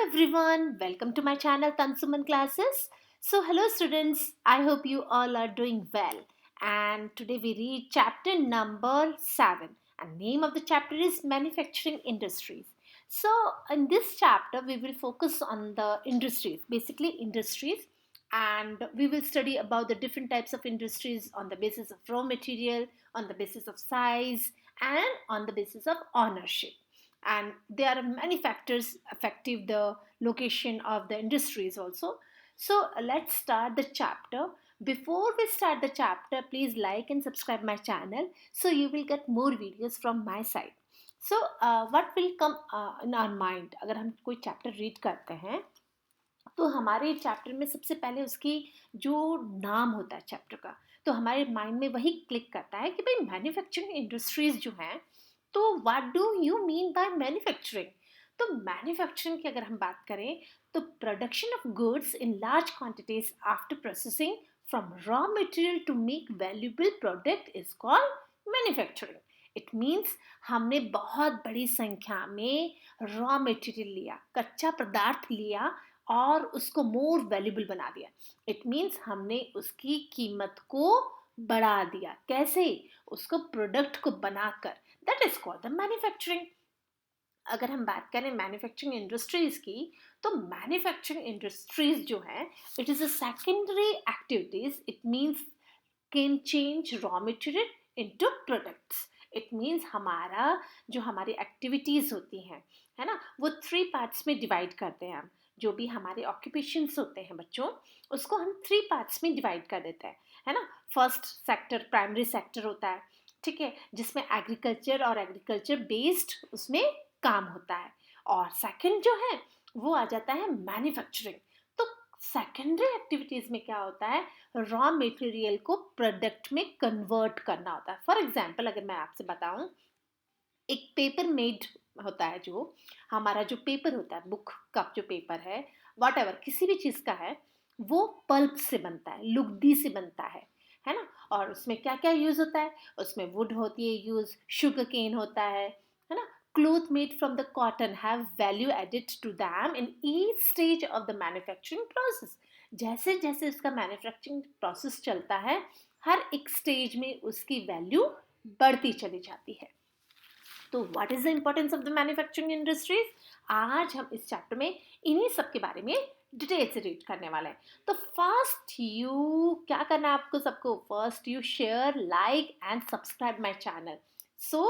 everyone, welcome to my channel Tansuman Classes. So hello students, I hope you all are doing well. And today we read chapter number 7 and name of the chapter is Manufacturing Industries. So in this chapter we will focus on the industries, basically industries, and we will study about the different types of industries on the basis of raw material, on the basis of size, and on the basis of ownership. And there are many factors affecting the location of the industries also. So let's start the chapter. Before we start the chapter, please like and subscribe my channel so you will get more videos from my side. So what will come in our mind अगर हम कोई chapter read करते हैं तो हमारे chapter में सबसे पहले उसकी जो नाम होता है चैप्टर का, तो हमारे माइंड में वही क्लिक करता है कि भाई मैन्युफैक्चरिंग इंडस्ट्रीज जो हैं, तो what do you mean by manufacturing. तो मैन्युफैक्चरिंग की अगर हम बात करें तो production of goods in large quantities after processing from raw material to make valuable product is called manufacturing. It means हमने बहुत बड़ी संख्या में रॉ मटेरियल लिया, कच्चा पदार्थ लिया और उसको मोर वैल्यूबल बना दिया। इट मीन्स हमने उसकी कीमत को बढ़ा दिया। कैसे? उसको प्रोडक्ट को बनाकर, that is called the manufacturing. अगर हम बात करें मैन्युफैक्चरिंग इंडस्ट्रीज की, तो मैन्युफैक्चरिंग इंडस्ट्रीज जो है it is a secondary activities. It means can change raw material into products. It means हमारा जो हमारी एक्टिविटीज़ होती हैं, है ना, वो 3 पार्ट्स में डिवाइड करते हैं हम। जो भी हमारे ऑक्यूपेशंस होते हैं बच्चों, उसको हम 3 पार्ट्स में डिवाइड कर देते हैं, है ना। फर्स्ट सेक्टर प्राइमरी सेक्टर होता है, ठीक है, जिसमें एग्रीकल्चर और एग्रीकल्चर बेस्ड उसमें काम होता है। और सेकंड जो है वो आ जाता है मैन्युफैक्चरिंग। तो सेकेंडरी एक्टिविटीज़ में क्या होता है, रॉ मटेरियल को प्रोडक्ट में कन्वर्ट करना होता है। फॉर एग्जांपल अगर मैं आपसे बताऊं, एक पेपर मेड होता है, जो हमारा जो पेपर होता है, बुक का जो पेपर है, वॉट एवर किसी भी चीज़ का है, वो पल्प से बनता है, लुगदी से बनता है ना। और उसमें क्या क्या यूज़ होता है, उसमें वुड होती है यूज़, शुगर केन होता है ना। Cloth made from the cotton have value added to them in each stage of the manufacturing process. जैसे जैसे उसका मैन्युफैक्चरिंग प्रोसेस चलता है, हर एक स्टेज में उसकी वैल्यू बढ़ती चली जाती है। तो what is the importance of the manufacturing industries, आज हम इस चैप्टर में इन्हीं सब के बारे में डिटेल से रीड करने वाले हैं। तो फर्स्ट यू क्या करना है आपको सबको, first you share, like and subscribe my channel. So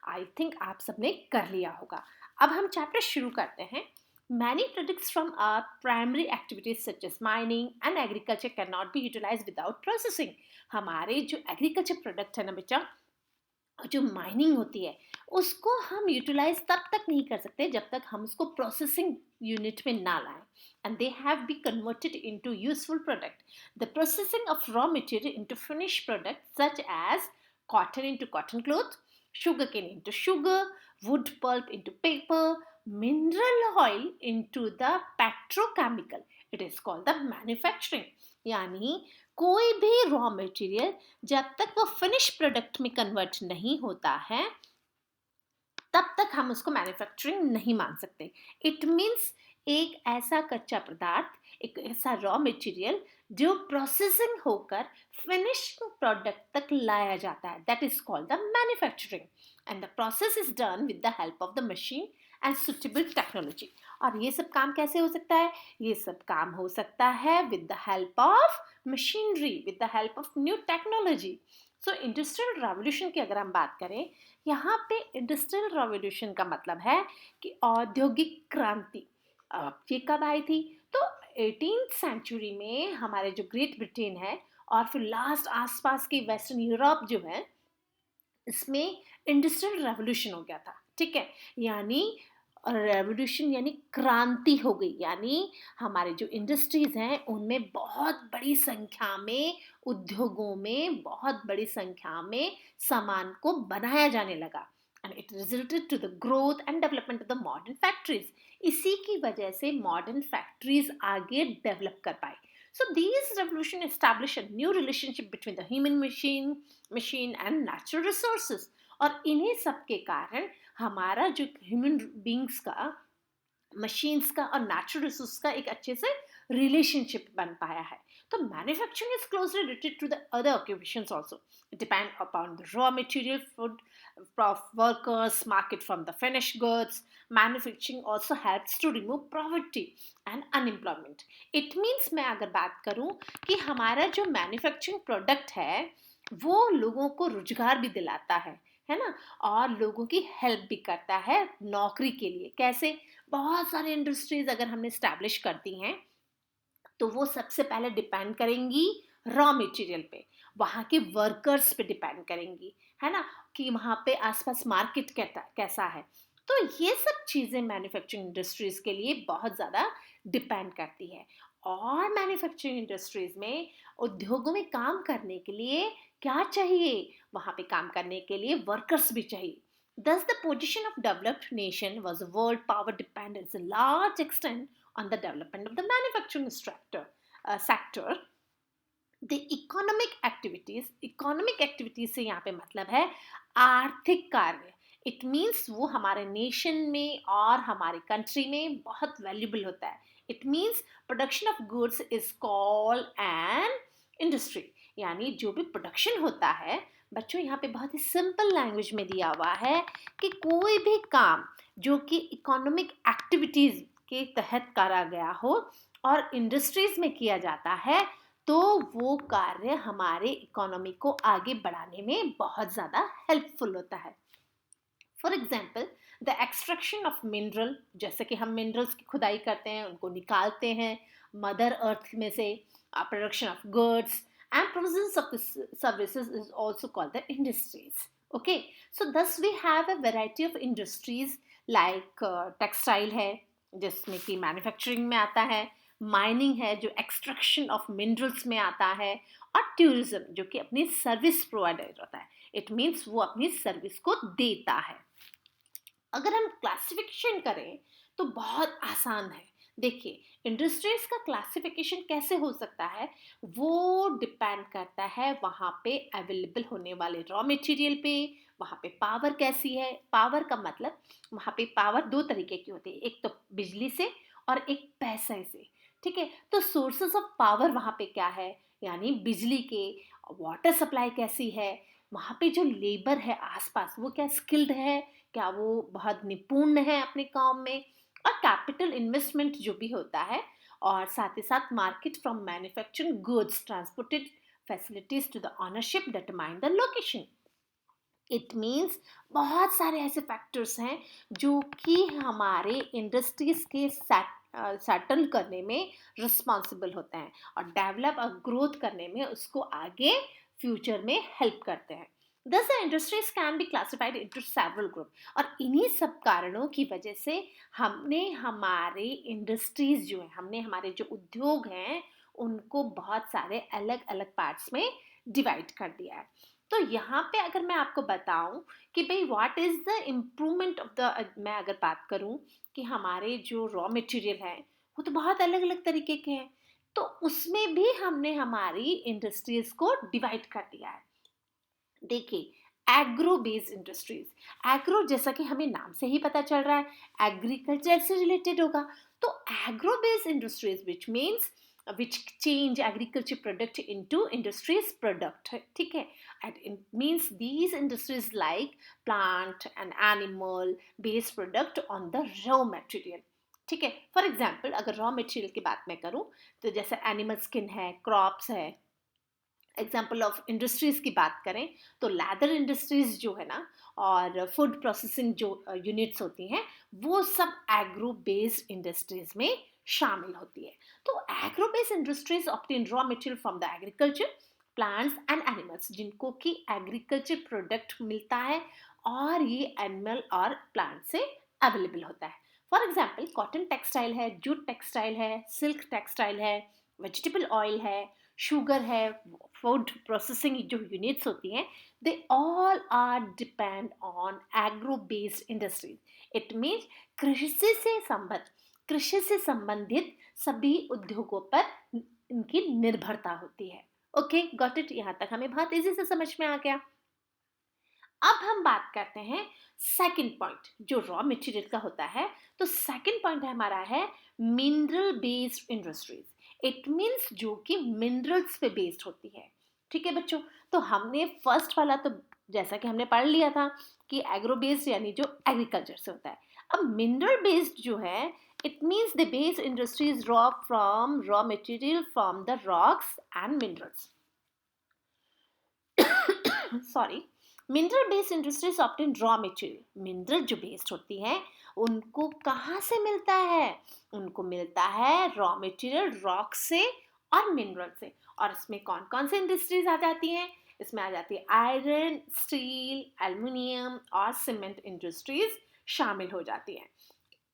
I think आप सबने कर लिया होगा। अब हम चैप्टर शुरू करते हैं। Many products from our primary activities such as mining and agriculture cannot be utilized without processing। हमारे जो एग्रीकल्चर प्रोडक्ट है ना बच्चा, जो माइनिंग होती है, उसको हम यूटिलाइज तब तक नहीं कर सकते जब तक हम उसको प्रोसेसिंग यूनिट में ना लाएं, and they have be converted into useful product. The processing of raw material into finish product such as cotton into cotton cloth, sugarcane into sugar, wood pulp into paper, mineral oil into the petrochemical, it is called the manufacturing। यानी कोई भी raw material जब तक वो finish product में convert नहीं होता है, तब तक हम उसको मैन्युफैक्चरिंग नहीं मान सकते। इट मीन्स एक ऐसा कच्चा पदार्थ, एक ऐसा रॉ मटेरियल जो प्रोसेसिंग होकर फिनिशिंग प्रोडक्ट तक लाया जाता है, that is called the manufacturing. And the process is done with the help of the machine and suitable technology. और ये सब काम कैसे हो सकता है, ये सब काम हो सकता है with the help of machinery, with the help of new technology. So industrial revolution की अगर हम बात करें, यहाँ पे इंडस्ट्रियल रेवोल्यूशन का मतलब है कि औद्योगिक क्रांति। अब ये कब आई थी, तो 18th सेंचुरी में हमारे जो ग्रेट ब्रिटेन है और फिर लास्ट आसपास की वेस्टर्न यूरोप जो है, इसमें इंडस्ट्रियल रेवोल्यूशन हो गया था, ठीक है। यानी रेवोल्यूशन यानी क्रांति हो गई, यानी हमारे जो इंडस्ट्रीज हैं उनमें बहुत बड़ी संख्या में, उद्योगों में बहुत बड़ी संख्या में सामान को बनाया जाने लगा, and it resulted to the growth and development of the modern factories. इसी की वजह से मॉडर्न फैक्ट्रीज आगे डेवलप कर पाई। So these revolution establish a new relationship between the human machine and natural resources। और इन्हीं सब के कारण हमारा जो ह्यूमन बींग्स का मशीन्स का और नेचुरल रिसोर्स का एक अच्छे से रिलेशनशिप बन पाया है. तो manufacturing is closely related to the other occupations also. It depends upon the raw material, food, workers, market from the finished goods. Manufacturing also helps to remove poverty and unemployment. It means मैं अगर बात करूं कि हमारा जो manufacturing product है वो लोगों को रोजगार भी दिलाता है ना, और लोगों की हेल्प भी करता है नौकरी के लिए. कैसे? बहुत सारे इंडस्ट्रीज अगर हमने स्टैब्लिश करती हैं तो वो सबसे पहले डिपेंड करेंगी रॉ मटेरियल पे, वहाँ के वर्कर्स पे डिपेंड करेंगी, है ना, कि वहाँ पे आसपास मार्केट कैसा है. तो ये सब चीज़ें मैन्युफैक्चरिंग इंडस्ट्रीज के लिए बहुत ज़्यादा डिपेंड करती है. और मैन्युफैक्चरिंग इंडस्ट्रीज में उद्योगों में काम करने के लिए क्या चाहिए? वहाँ पे काम करने के लिए वर्कर्स भी चाहिए. Thus, the position of developed nation was a world power dependent to a large extent on the development of the manufacturing sector. The economic activities से यहाँ पे मतलब है आर्थिक कार्य. इट मीन्स वो हमारे नेशन में और हमारे कंट्री में बहुत वैल्यूबल होता है. It means production of goods is called an industry. यानी जो भी प्रोडक्शन होता है, बच्चों यहाँ पे बहुत ही सिंपल लैंग्वेज में दिया हुआ है कि कोई भी काम जो कि इकोनॉमिक एक्टिविटीज के तहत करा गया हो और इंडस्ट्रीज में किया जाता है तो वो कार्य हमारे इकोनॉमी को आगे बढ़ाने में बहुत ज़्यादा हेल्पफुल होता है. For example the extraction of mineral, जैसे कि हम मिनरल्स की खुदाई करते हैं, उनको निकालते हैं मदर अर्थ में से. Production of goods and provisions of the services is also called the industries. Okay, so thus we have a variety of industries like textile है जिसमें कि मैन्युफैक्चरिंग में आता है, माइनिंग है जो एक्सट्रैक्शन ऑफ मिनरल्स में आता है, और टूरिज्म जो कि अपनी सर्विस प्रोवाइडर होता है. इट मीन्स वो अपनी सर्विस को देता है. अगर हम क्लासिफिकेशन करें तो बहुत आसान है. देखिए, इंडस्ट्रीज का क्लासिफिकेशन कैसे हो सकता है, वो डिपेंड करता है वहाँ पे अवेलेबल होने वाले रॉ मटेरियल पे, वहाँ पे पावर कैसी है. पावर का मतलब वहाँ पे पावर दो तरीके की होती है, एक तो बिजली से और एक पैसे से. ठीक है, तो सोर्सेस ऑफ पावर वहाँ पे क्या है, यानी बिजली के. वाटर सप्लाई कैसी है, वहाँ पे जो लेबर है आसपास वो क्या स्किल्ड है, क्या वो बहुत निपुण है अपने काम में, और कैपिटल इन्वेस्टमेंट जो भी होता है, और साथ ही साथ market from manufacturing goods transported facilities to the ownership determine the location. It means बहुत सारे ऐसे फैक्टर्स हैं जो कि हमारे इंडस्ट्रीज के सेटल करने में रिस्पॉन्सिबल होते हैं और डेवलप और ग्रोथ करने में उसको आगे फ्यूचर में हेल्प करते हैं. Thus, the industries can be classified into several groups. और इन्हीं सब कारणों की वजह से हमने हमारे इंडस्ट्रीज जो है, हमने हमारे जो उद्योग हैं उनको बहुत सारे अलग अलग पार्ट्स में डिवाइड कर दिया है. तो यहाँ पे अगर मैं आपको बताऊं कि भाई what is the improvement of the, मैं अगर बात करूं कि हमारे जो रॉ मटेरियल है वो तो बहुत अलग अलग तरीके के हैं, तो उसमें भी हमने हमारी इंडस्ट्रीज को डिवाइड कर दिया है. देखिए, एग्रो बेस्ड इंडस्ट्रीज. एग्रो जैसा कि हमें नाम से ही पता चल रहा है एग्रीकल्चर से रिलेटेड होगा. तो agro based industries which means which change agriculture product into industries product. ठीक है, and it means these industries like plant and animal based product on the raw material. ठीक है, फॉर एग्जाम्पल अगर raw material की बात मैं करूँ तो जैसे एनिमल स्किन है, क्रॉप्स है. एग्जाम्पल ऑफ इंडस्ट्रीज की बात करें तो लेदर इंडस्ट्रीज जो है ना, और फूड प्रोसेसिंग जो यूनिट्स होती हैं वो सब एग्रो बेस्ड इंडस्ट्रीज में शामिल होती है. तो agro based industries obtain raw material from the agriculture, plants and animals, जिनको कि एग्रीकल्चर प्रोडक्ट मिलता है और ये एनिमल और प्लांट से अवेलेबल होता है. फॉर एग्जाम्पल कॉटन टेक्सटाइल है, जूट टेक्सटाइल है, सिल्क टेक्सटाइल है, वेजिटेबल ऑयल है, शुगर है, फूड प्रोसेसिंग जो यूनिट्स होती हैं, they all are depend on agro based industries. It means कृषि से संबंधित सभी उद्योगों पर इनकी निर्भरता होती है. Okay, got it. यहाँ तक हमें बहुत इजी से समझ में आ गया. अब हम बात करते हैं सेकंड पॉइंट जो रॉ मटेरियल का होता है। तो सेकंड पॉइंट हमारा है mineral based industries. It means जो कि मिनरल्स पे बेस्ड होती है। ठीक है बच्चों, तो हमने फर्स्ट वाला तो जैसा कि हमने पढ़ लिया था कि एग्रो बेस्ड यानी जो एग्रीकल्चर से होता है। अब मिनरल बेस्ड जो है, it means the based industries raw from raw material from the rocks and minerals. Sorry, mineral based industries obtain raw material. Mineral जो बेस्ड होती है उनको कहाँ से मिलता है? उनको मिलता है रॉ मटेरियल रॉक से और मिनरल से। और इसमें कौन कौन से इंडस्ट्रीज आ जाती हैं? इसमें आ जाती है आयरन, स्टील, एल्युमिनियम और सीमेंट इंडस्ट्रीज शामिल हो जाती हैं।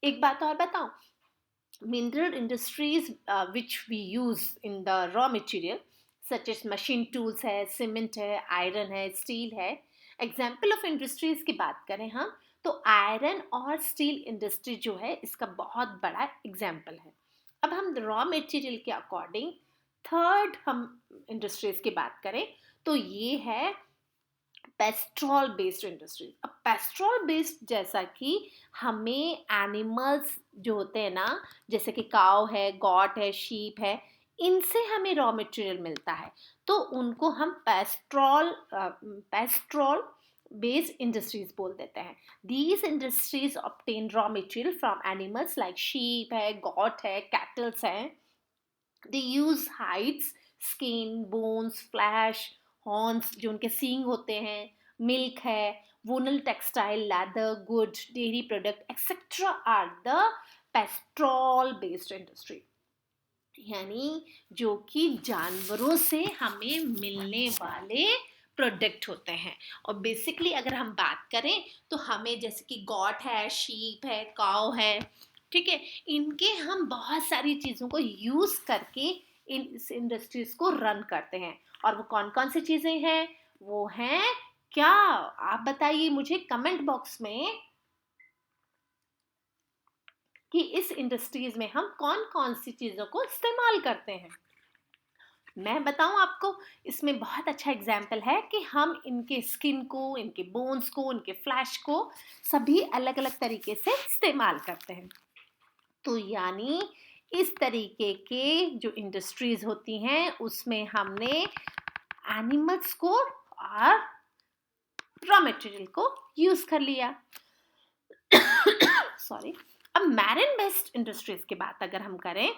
एक बात और बताऊं, mineral industries which we use in the raw material such as machine tools है, सीमेंट है, आयरन है, स्टील है। एग्जाम्पल ऑफ इंडस्ट्रीज की बात करें हम तो आयरन और स्टील इंडस्ट्री जो है इसका बहुत बड़ा एग्जाम्पल है। अब हम रॉ मटेरियल के अकॉर्डिंग थर्ड हम इंडस्ट्रीज की बात करें तो ये है पेस्ट्रोल बेस्ड इंडस्ट्रीज। अब पेस्ट्रोल बेस्ड जैसा कि हमें एनिमल्स जो होते हैं ना, जैसे कि काव है, गॉट है, शीप है, इनसे हमें रॉ मटेरियल मिलता है तो उनको हम पेस्ट्रोल बेस्ड इंडस्ट्रीज बोल देते हैं। These industries obtain raw material from animals like sheep है, गॉट है, कैटल्स हैं। They use hides, skin, bones, flesh, horns जो उनके सींग होते हैं, मिल्क है, वूनल textile, leather, good, dairy product etcetera are the pastoral based industry. यानी जो कि जानवरों से हमें मिलने वाले प्रोडक्ट होते हैं। और बेसिकली अगर हम बात करें तो हमें जैसे कि गॉट है, शीप है, काव है, ठीक है, इनके हम बहुत सारी चीज़ों को यूज़ करके इस इंडस्ट्रीज को रन करते हैं। और वो कौन कौन सी चीज़ें हैं? वो हैं क्या? आप बताइए मुझे कमेंट बॉक्स में कि इस इंडस्ट्रीज में हम कौन कौन सी चीज़ों को इस्तेमाल करते हैं। मैं बताऊं आपको, इसमें बहुत अच्छा एग्जाम्पल है कि हम इनके स्किन को, इनके बोन्स को, इनके फ्लैश को सभी अलग अलग तरीके से इस्तेमाल करते हैं। तो यानी इस तरीके के जो इंडस्ट्रीज होती हैं उसमें हमने एनिमल्स को और रॉ मटेरियल को यूज कर लिया। सॉरी। अब मैरिन बेस्ड इंडस्ट्रीज की बात अगर हम करें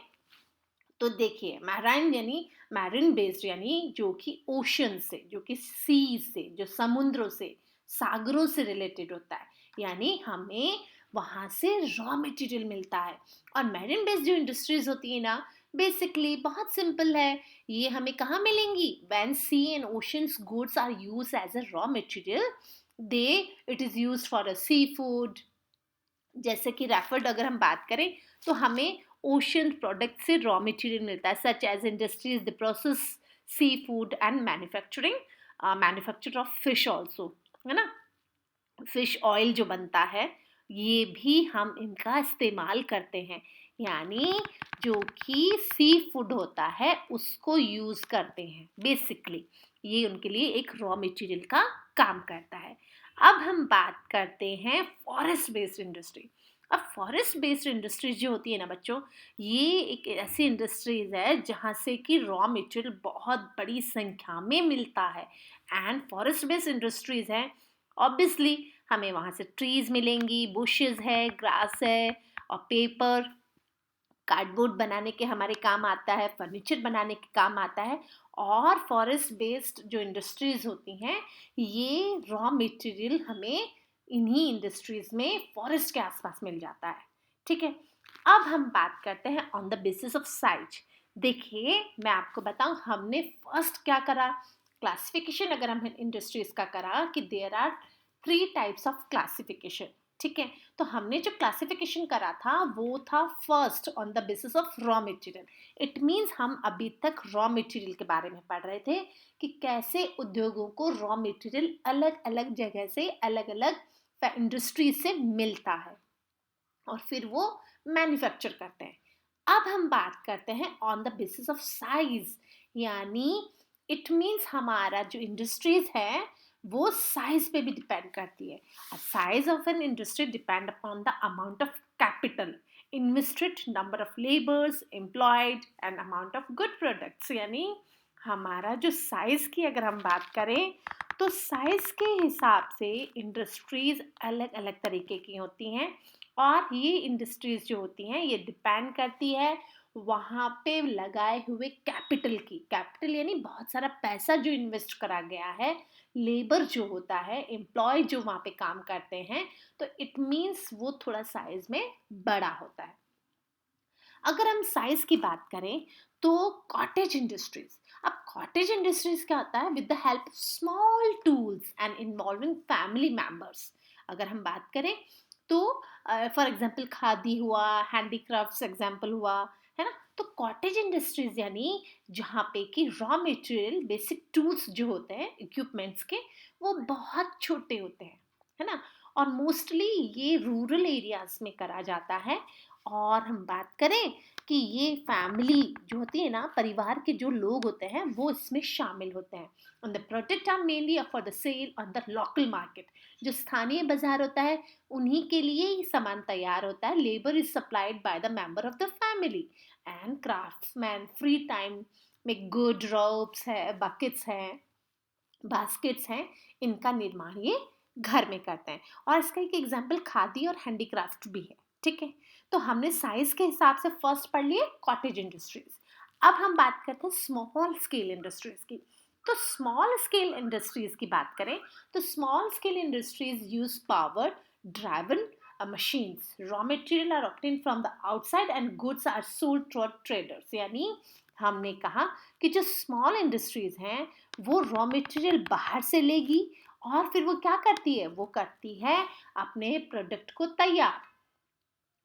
तो देखिए, मैरिन बेस्ड यानी जो कि ओशन से, जो कि सी से, जो समुद्रों से, सागरों से रिलेटेड होता है। यानी हमें वहाँ से रॉ मटेरियल मिलता है। और मैरिन बेस्ड जो इंडस्ट्रीज होती है ना, बेसिकली बहुत सिंपल है। ये हमें कहाँ मिलेंगी? When sea and oceans goods are used as a raw material, they it is used for a sea food. जैसे कि रेफर्ड अगर हम बात करें तो हमें ओशन प्रोडक्ट से रॉ मटेरियल मिलता है, such as industries the process sea food and manufacture of fish also, है ना। फिश ऑयल जो बनता है ये भी हम इनका इस्तेमाल करते हैं। यानी जो कि सी फूड होता है उसको यूज करते हैं। बेसिकली ये उनके लिए एक रॉ मटेरियल का काम करता है। अब हम बात करते हैं फॉरेस्ट बेस्ड इंडस्ट्री। अब फॉरेस्ट बेस्ड इंडस्ट्रीज जो होती है ना बच्चों, ये एक ऐसी इंडस्ट्रीज है जहाँ से कि रॉ मटेरियल बहुत बड़ी संख्या में मिलता है। एंड फॉरेस्ट बेस्ड इंडस्ट्रीज हैं, ऑब्वियसली हमें वहाँ से ट्रीज मिलेंगी, बुशेस है, ग्रास है, और पेपर, कार्डबोर्ड बनाने के हमारे काम आता है, फर्नीचर बनाने के काम आता है। और फॉरेस्ट बेस्ड जो इंडस्ट्रीज होती हैं ये रॉ मटेरियल हमें इन्हीं इंडस्ट्रीज में फॉरेस्ट के आसपास मिल जाता है। ठीक है, अब हम बात करते हैं on the basis of size. देखिए मैं आपको बताऊं, हमने फर्स्ट क्या करा, क्लासिफिकेशन अगर हम इंडस्ट्रीज का करा कि there are 3 types of classification. ठीक है, तो हमने जो क्लासिफिकेशन करा था वो था first on the basis of raw material. It means हम अभी तक रॉ मटेरियल के बारे में पढ़ रहे थे कि कैसे उद्योगों को रॉ मटेरियल अलग अलग जगह से, अलग अलग इंडस्ट्री से मिलता है और फिर वो मैन्युफैक्चर करते हैं। अब हम बात करते हैं on the basis of size. यानी इट मीन्स हमारा जो इंडस्ट्रीज है वो साइज पे भी डिपेंड करती है. Size of an industry depend upon the amount of capital invested, number of labours employed and amount of good products. यानी हमारा जो साइज की अगर हम बात करें तो साइज के हिसाब से इंडस्ट्रीज अलग अलग तरीके की होती हैं. और ये इंडस्ट्रीज जो होती हैं ये डिपेंड करती है वहाँ पे लगाए हुए कैपिटल की. कैपिटल यानी बहुत सारा पैसा जो इन्वेस्ट करा गया है, लेबर जो होता है, एम्प्लॉय जो वहाँ पे काम करते हैं, तो इट मीन्स वो थोड़ा साइज में बड़ा होता है. अगर हम साइज की बात करें तो कॉटेज इंडस्ट्रीज. अब कॉटेज इंडस्ट्रीज क्या होता है? With the help of small tools and involving family members. अगर हम बात करें तो फॉर एग्जांपल खादी हुआ, हैंडीक्राफ्ट्स एग्जांपल हुआ, है ना. तो कॉटेज इंडस्ट्रीज यानी जहाँ पे कि रॉ मटेरियल, बेसिक टूल्स जो होते हैं इक्विपमेंट्स के, वो बहुत छोटे होते हैं, है ना. और मोस्टली ये रूरल एरियाज में करा जाता है. और हम बात करें कि ये फैमिली जो होती है ना, परिवार के जो लोग होते हैं वो इसमें शामिल होते हैं. and the product are mainly for the sale on the local market. जो स्थानीय बाजार होता है उन्हीं के लिए ही सामान तैयार होता है. Labour is supplied by the member of the family and craftsman free time में गुड रोप्स है, बकेट्स हैं, बास्केट्स हैं, इनका निर्माण ये घर में करते हैं. और इसका एक एग्जाम्पल खादी और हैंडीक्राफ्ट भी है. ठीक है, तो हमने साइज के हिसाब से फर्स्ट पढ़ लिए कॉटेज इंडस्ट्रीज. अब हम बात करते हैं स्मॉल स्केल इंडस्ट्रीज की. तो स्मॉल स्केल इंडस्ट्रीज की बात करें तो small scale industries use power driven machines. Raw material are obtained from the outside and goods are sold to traders. यानी हमने कहा कि जो स्मॉल इंडस्ट्रीज हैं वो रॉ मटेरियल बाहर से लेगी और फिर वो क्या करती है? वो करती है अपने प्रोडक्ट को तैयार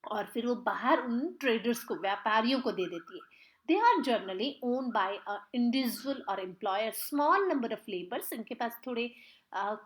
और फिर वो बाहर उन ट्रेडर्स को, व्यापारियों को दे देती है. They are generally own by individual और employer small number of labours. इनके पास थोड़े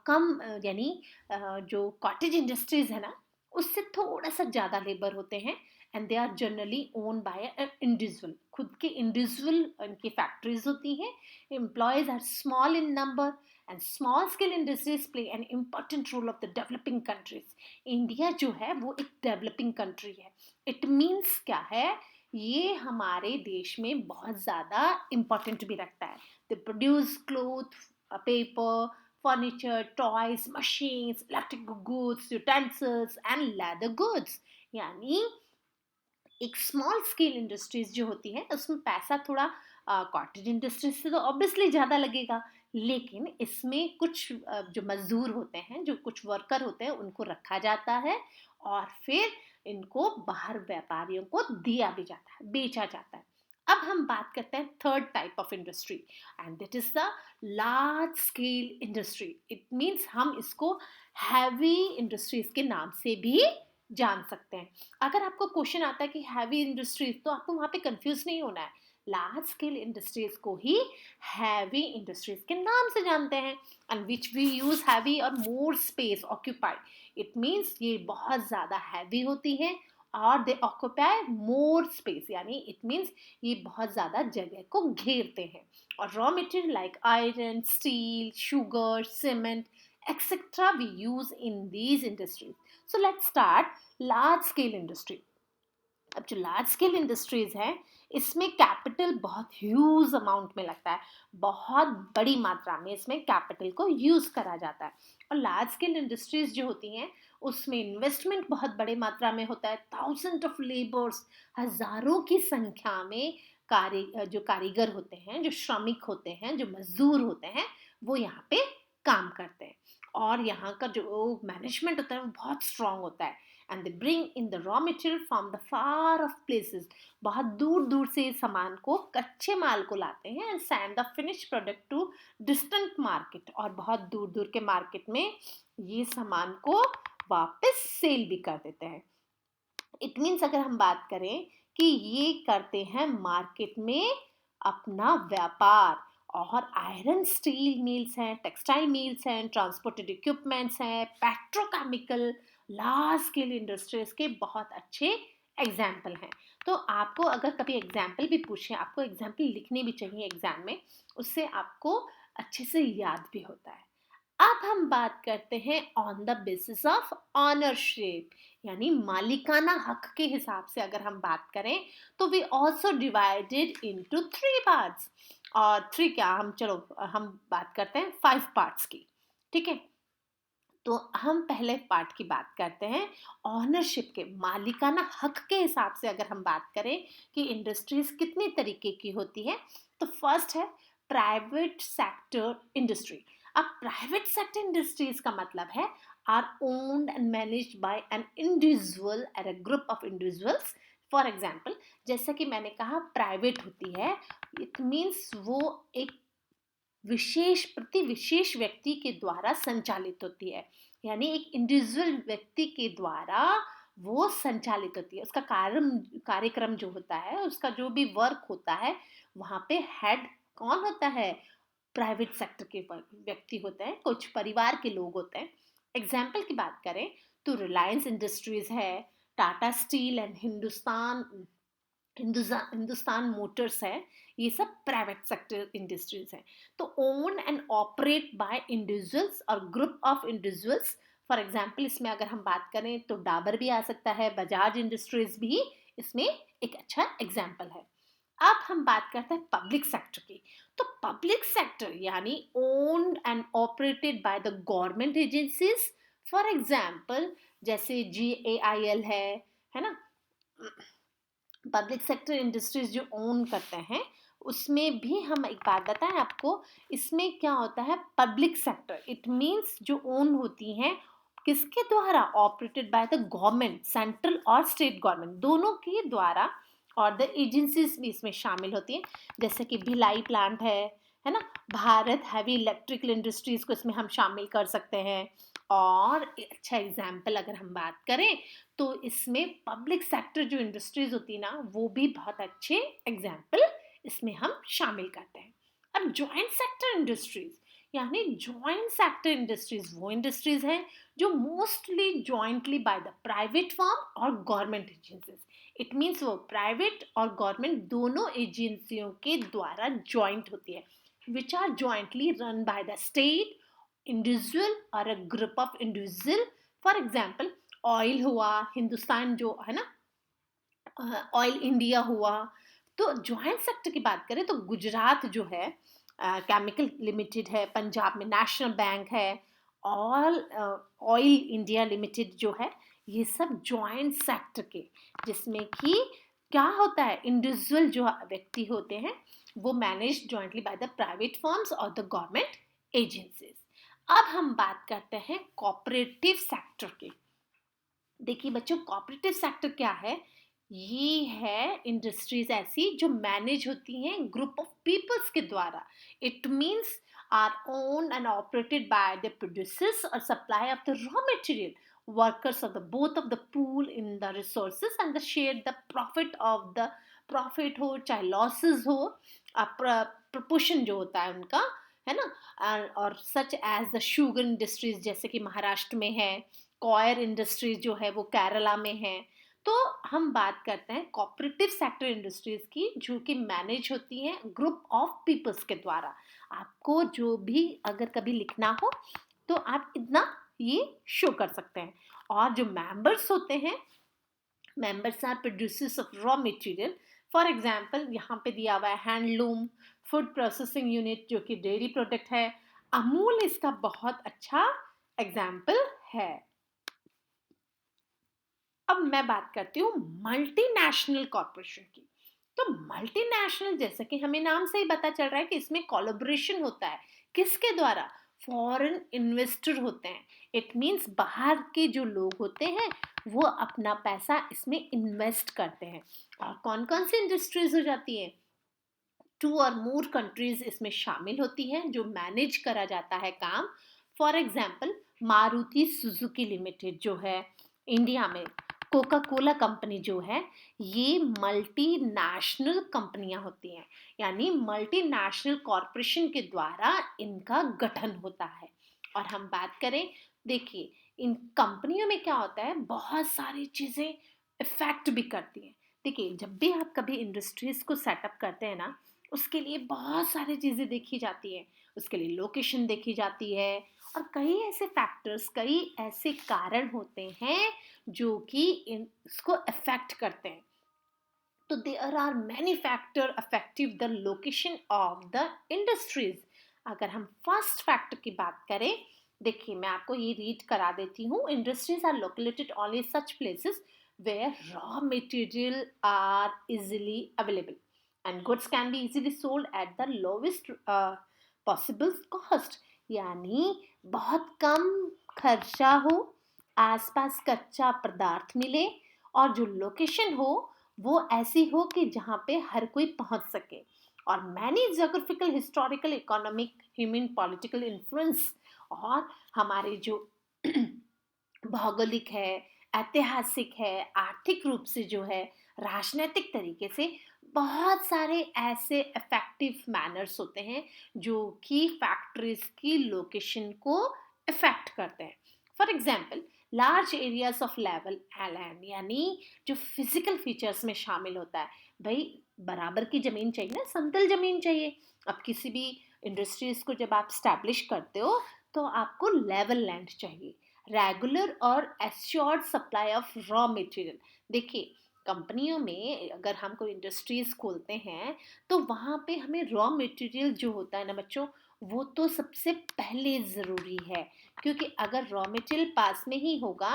कम यानी जो कॉटेज इंडस्ट्रीज है ना उससे थोड़ा सा ज़्यादा लेबर होते हैं. And they are generally own by individual, खुद के इंडिविजुअल इनकी फैक्ट्रीज होती हैं. Employees are small in number and small scale industries play an important role of the developing countries. India जो है वो एक डेवलपिंग कंट्री है. इट मीन्स क्या है? ये हमारे देश में बहुत ज़्यादा इम्पोर्टेंट भी रखता है. They produce cloth, paper, furniture, toys, machines, electric goods, utensils and leather goods. यानी एक स्मॉल स्केल इंडस्ट्रीज जो होती है उसमें पैसा थोड़ा कॉटेज इंडस्ट्रीज से तो ऑब्वियसली ज़्यादा लगेगा, लेकिन इसमें कुछ जो मजदूर होते हैं, जो कुछ वर्कर होते हैं, उनको रखा जाता है और फिर इनको बाहर व्यापारियों को दिया भी जाता है, बेचा जाता है. अब हम बात करते हैं third type of industry and that is the large scale industry. It means हम इसको हैवी इंडस्ट्रीज के नाम से भी जान सकते हैं. अगर आपको क्वेश्चन आता है कि हैवी इंडस्ट्रीज, तो आपको वहाँ पे कंफ्यूज नहीं होना है. लार्ज स्केल इंडस्ट्रीज को ही हैवी इंडस्ट्रीज के नाम से जानते हैं. And which we use heavy और more space occupied. It means ये बहुत ज़्यादा हैवी होती हैं और दे ऑक्यूपाई मोर स्पेस. यानी इट मीन्स ये बहुत ज़्यादा जगह को घेरते हैं. और raw material like iron, steel, sugar, cement etc. we use in these industries. So let's start large scale industry. अब जो लार्ज स्केल इंडस्ट्रीज हैं इसमें कैपिटल बहुत ह्यूज अमाउंट में लगता है. बहुत बड़ी मात्रा में इसमें कैपिटल को यूज करा जाता है. और लार्ज स्केल इंडस्ट्रीज जो होती हैं उसमें इन्वेस्टमेंट बहुत बड़ी मात्रा में होता है. थाउजेंड ऑफ लेबर्स, हजारों की संख्या में जो कारीगर होते हैं, जो श्रमिक होते हैं, जो मजदूर होते हैं, वो यहाँ पे काम करते हैं. और यहाँ का जो मैनेजमेंट होता है वो बहुत स्ट्रांग होता है. And they bring in the raw material from the far of places. बहुत दूर दूर से इस सामान को, कच्चे माल को लाते हैं and send the finish product to distant market. और बहुत दूर दूर के मार्केट में ये सामान को वापस सेल भी कर देते हैं. इट मीन्स अगर हम बात करें कि ये करते हैं मार्केट में अपना व्यापार. और आयरन स्टील मिल्स हैं, टेक्सटाइल मिल्स हैं, ट्रांसपोर्टेड इक्विपमेंट्स हैं, पेट्रोकेमिकल, लार्ज स्केल इंडस्ट्रीज के बहुत अच्छे एग्जाम्पल हैं. तो आपको अगर कभी एग्जाम्पल भी पूछें, आपको एग्जाम्पल लिखने भी चाहिए एग्जाम में, उससे आपको अच्छे से याद भी होता है. अब हम बात करते हैं on the basis of ownership, यानी मालिकाना हक के हिसाब से अगर हम बात करें तो we also divided into three parts. और थ्री क्या, हम चलो हम बात करते हैं 5 पार्ट्स की। ठीक है, तो हम पहले पार्ट की बात करते हैं ऑनरशिप के, मालिकाना हक के हिसाब से अगर हम बात करें कि इंडस्ट्रीज कितनी तरीके की होती है। तो फर्स्ट है प्राइवेट सेक्टर इंडस्ट्री। अब प्राइवेट सेक्टर इंडस्ट्रीज का मतलब है are owned and managed by an individual और a group of individuals. For example, जैसा कि मैंने कहा प्राइवेट होती है, इट मीन्स वो एक विशेष व्यक्ति के द्वारा संचालित होती है, यानी एक इंडिविजुअल व्यक्ति के द्वारा वो संचालित होती है। उसका कार्यक्रम जो होता है, उसका जो भी वर्क होता है, वहां पे हेड कौन होता है? प्राइवेट सेक्टर के व्यक्ति होते हैं, कुछ परिवार के लोग होते हैं। एग्जाम्पल की बात करें तो रिलायंस इंडस्ट्रीज है, Tata steel and Hindustan motors है, ये सब प्राइवेट सेक्टर इंडस्ट्रीज हैं। तो own and operate by individuals और group of individuals. For example, इसमें अगर हम बात करें तो डाबर भी आ सकता है, बजाज इंडस्ट्रीज भी इसमें एक अच्छा एग्जाम्पल है। अब हम बात करते हैं पब्लिक सेक्टर की। तो पब्लिक सेक्टर यानी owned and operated by the government agencies. For example, जैसे GAIL है ना, पब्लिक सेक्टर इंडस्ट्रीज जो ओन करते हैं, उसमें भी हम एक बात बताएं आपको, इसमें क्या होता है? पब्लिक सेक्टर इट मींस जो ओन होती हैं किसके द्वारा? Operated by the government, central और स्टेट गवर्नमेंट दोनों के द्वारा। और द एजेंसीज भी इसमें शामिल होती हैं, जैसे कि भिलाई प्लांट है ना, भारत हैवी इलेक्ट्रिकल इंडस्ट्रीज को इसमें हम शामिल कर सकते हैं। और अच्छा एग्जाम्पल अगर हम बात करें तो इसमें पब्लिक सेक्टर जो इंडस्ट्रीज होती है ना, वो भी बहुत अच्छे एग्जाम्पल इसमें हम शामिल करते हैं। अब जॉइंट सेक्टर इंडस्ट्रीज, यानी जॉइंट सेक्टर इंडस्ट्रीज वो इंडस्ट्रीज हैं जो mostly jointly by the private firm और गवर्नमेंट एजेंसीज। इट मीन्स वो प्राइवेट और गवर्नमेंट दोनों एजेंसियों के द्वारा जॉइंट होती है, which are jointly run by the state, individual और a group of individual. For example, oil हुआ, हिंदुस्तान जो है ना, ऑयल इंडिया हुआ। तो जॉइंट सेक्टर की बात करें तो गुजरात जो है केमिकल लिमिटेड है, पंजाब में नेशनल बैंक है, ऑल ऑयल इंडिया लिमिटेड जो है, ये सब जॉइंट सेक्टर के, जिसमें कि क्या होता है? इंडिविजुअल जो व्यक्ति होते हैं वो manage jointly by the private firms और द गवर्नमेंट एजेंसीज। अब हम बात करते हैं कोऑपरेटिव सेक्टर की। देखिए बच्चों, कोऑपरेटिव सेक्टर क्या है? ये है इंडस्ट्रीज ऐसी जो मैनेज होती हैं ग्रुप ऑफ पीपल्स के द्वारा। It means are own and operated by the producers और supply of the raw material, workers of the both of the pool in the resources and the share the profit of the, profit हो चाहे losses हो, proportion जो होता है उनका, है ना। और such as the sugar industries जैसे कि महाराष्ट्र में है, कॉयर इंडस्ट्रीज जो है वो केरला में है। तो हम बात करते हैं कोऑपरेटिव सेक्टर इंडस्ट्रीज की, जो कि मैनेज होती हैं ग्रुप ऑफ पीपल्स के द्वारा। आपको जो भी अगर कभी लिखना हो तो आप इतना ये शो कर सकते हैं। और जो मेंबर्स होते हैं, members are producers of raw material. For example, यहाँ पे दिया हुआ है हैंडलूम, फूड प्रोसेसिंग यूनिट जो कि डेयरी प्रोडक्ट है, अमूल इसका बहुत अच्छा एग्जाम्पल है। अब मैं बात करती हूँ मल्टीनेशनल कॉरपोरेशन की। तो मल्टीनेशनल, जैसे कि हमें नाम से ही पता चल रहा है कि इसमें कोलैबोरेशन होता है, किसके द्वारा? फॉरेन इन्वेस्टर होते हैं। इट मींस बाहर के जो लोग होते हैं वो अपना पैसा इसमें इन्वेस्ट करते हैं। और कौन कौन सी इंडस्ट्रीज हो जाती हैं? 2 और मोर कंट्रीज इसमें शामिल होती हैं जो मैनेज करा जाता है काम। For example, Maruti Suzuki limited जो है इंडिया में, कोका कोला कंपनी जो है, ये मल्टीनेशनल कंपनियां होती हैं, यानी मल्टीनेशनल कॉरपोरेशन के द्वारा इनका गठन होता है। और हम बात करें, देखिए इन कंपनियों में क्या होता है, बहुत सारी चीज़ें इफेक्ट भी करती हैं। देखिए, जब भी आप कभी इंडस्ट्रीज को सेटअप करते हैं ना, उसके लिए बहुत सारी चीज़ें देखी जाती हैं। उसके लिए लोकेशन देखी जाती है और कई ऐसे फैक्टर्स, कई ऐसे कारण होते हैं जो कि इसको अफेक्ट करते हैं। तो there are many factor affective the location of the industries. अगर हम फर्स्ट फैक्टर की बात करें, देखिए मैं आपको ये रीड करा देती हूँ। Industries are located only such places where raw material are easily available and goods can be easily sold at the lowest possible cost। यानी बहुत कम खर्चा हो, आसपास कच्चा पदार्थ मिले और जो लोकेशन हो वो ऐसी हो कि जहाँ पे हर कोई पहुँच सके। और many geographical, historical, economic, human, political influence, और हमारे जो भौगोलिक है, ऐतिहासिक है, आर्थिक रूप से जो है, राजनीतिक तरीके से बहुत सारे ऐसे इफेक्टिव मैनर्स होते हैं जो कि फैक्ट्रीज की लोकेशन को इफेक्ट करते हैं। For example, large areas of level land, यानी जो फिजिकल फीचर्स में शामिल होता है। भाई बराबर की ज़मीन चाहिए ना, समतल ज़मीन चाहिए। अब किसी भी इंडस्ट्रीज को जब आप स्टैब्लिश करते हो तो आपको लेवल लैंड चाहिए, रेगुलर और assured supply of raw material. देखिए कंपनियों में अगर हम कोई इंडस्ट्रीज खोलते हैं तो वहाँ पे हमें रॉ मटेरियल जो होता है ना बच्चों, वो तो सबसे पहले ज़रूरी है। क्योंकि अगर रॉ मटेरियल पास में ही होगा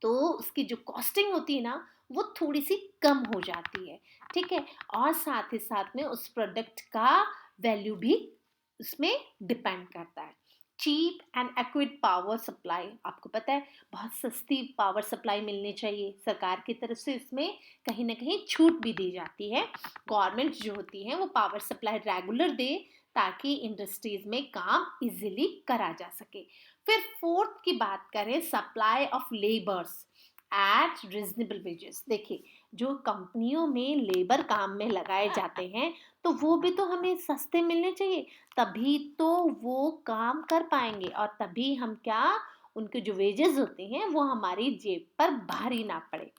तो उसकी जो कॉस्टिंग होती है ना वो थोड़ी सी कम हो जाती है। ठीक है, और साथ ही साथ में उस प्रोडक्ट का वैल्यू भी उसमें डिपेंड करता है। चीप एंड एक्विड पावर सप्लाई, आपको पता है बहुत सस्ती पावर सप्लाई मिलनी चाहिए। सरकार की तरफ से इसमें कहीं ना कहीं छूट भी दी जाती है। गवर्नमेंट जो होती है वो पावर सप्लाई रेगुलर दे ताकि इंडस्ट्रीज में काम इजीली करा जा सके। फिर फोर्थ की बात करें, supply of labours at reasonable wages. देखिए जो कंपनियों में लेबर काम में लगाए जाते हैं तो वो भी तो हमें सस्ते मिलने चाहिए, तभी तो वो काम कर पाएंगे और तभी हम क्या, उनके जो वेजेस होते हैं वो हमारी जेब पर भारी ना पड़े।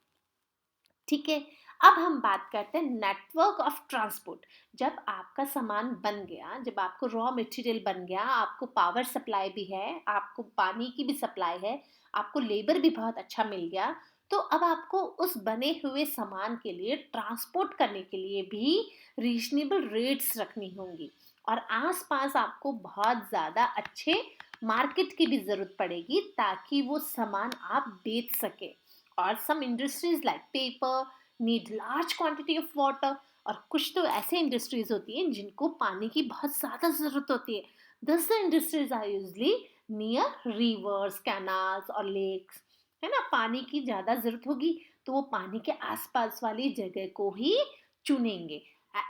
ठीक है, अब हम बात करते हैं नेटवर्क ऑफ ट्रांसपोर्ट। जब आपका सामान बन गया, जब आपको रॉ मटेरियल बन गया, आपको पावर सप्लाई भी है, आपको पानी की भी सप्लाई है, आपको लेबर भी बहुत अच्छा मिल गया, तो अब आपको उस बने हुए सामान के लिए ट्रांसपोर्ट करने के लिए भी रीजनेबल रेट्स रखनी होंगी। और आसपास आपको बहुत ज़्यादा अच्छे मार्केट की भी ज़रूरत पड़ेगी ताकि वो सामान आप बेच सके। और some industries like paper need large quantity of water. और कुछ तो ऐसे इंडस्ट्रीज होती हैं जिनको पानी की बहुत ज़्यादा ज़रूरत होती है। Thus industries are usually near rivers, canals और लेक्स। है ना, पानी की ज़्यादा ज़रूरत होगी तो वो पानी के आसपास वाली जगह को ही चुनेंगे।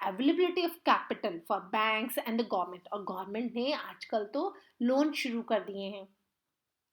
Availability of capital for banks and the government, और गवर्नमेंट ने आजकल तो लोन शुरू कर दिए हैं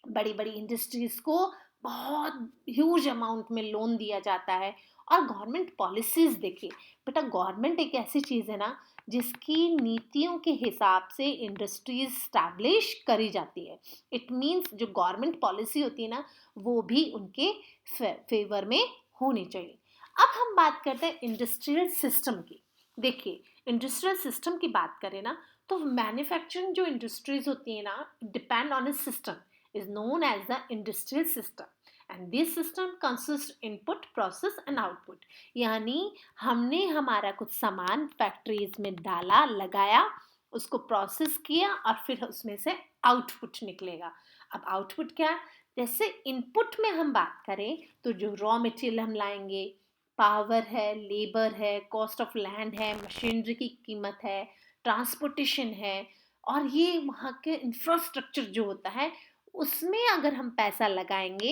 बड़ी बड़ी इंडस्ट्रीज को, बहुत ह्यूज अमाउंट में लोन दिया जाता है। और गवर्नमेंट पॉलिसीज देखिए बेटा, गवर्नमेंट एक ऐसी चीज़ है ना जिसकी नीतियों के हिसाब से इंडस्ट्रीज स्टैब्लिश करी जाती है। इट मीन्स जो गवर्नमेंट पॉलिसी होती है ना वो भी उनके फेवर में होनी चाहिए। अब हम बात करते हैं इंडस्ट्रियल सिस्टम की। देखिए इंडस्ट्रियल सिस्टम की बात करें ना तो मैन्युफैक्चरिंग जो इंडस्ट्रीज होती है ना depend on A system is known as the industrial system, and this system consists input, process and output। यानी हमने हमारा कुछ सामान फैक्ट्रीज में डाला, लगाया, उसको प्रोसेस किया और फिर उसमें से आउटपुट निकलेगा। अब आउटपुट क्या, जैसे इनपुट में हम बात करें तो जो रॉ मटेरियल हम लाएंगे, पावर है, लेबर है, कॉस्ट ऑफ लैंड है, मशीनरी की कीमत है, ट्रांसपोर्टेशन है, और ये वहाँ के इंफ्रास्ट्रक्चर जो होता है उसमें अगर हम पैसा लगाएंगे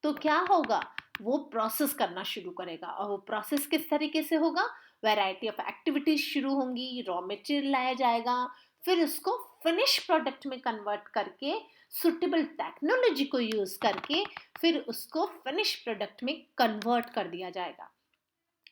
तो क्या होगा, वो प्रोसेस करना शुरू करेगा। और वो प्रोसेस किस तरीके से होगा, वैरायटी ऑफ एक्टिविटीज शुरू होंगी, रॉ मटेरियल लाया जाएगा, फिर उसको फिनिश प्रोडक्ट में कन्वर्ट करके सुटेबल टेक्नोलॉजी को यूज करके फिर उसको फिनिश प्रोडक्ट में कन्वर्ट कर दिया जाएगा।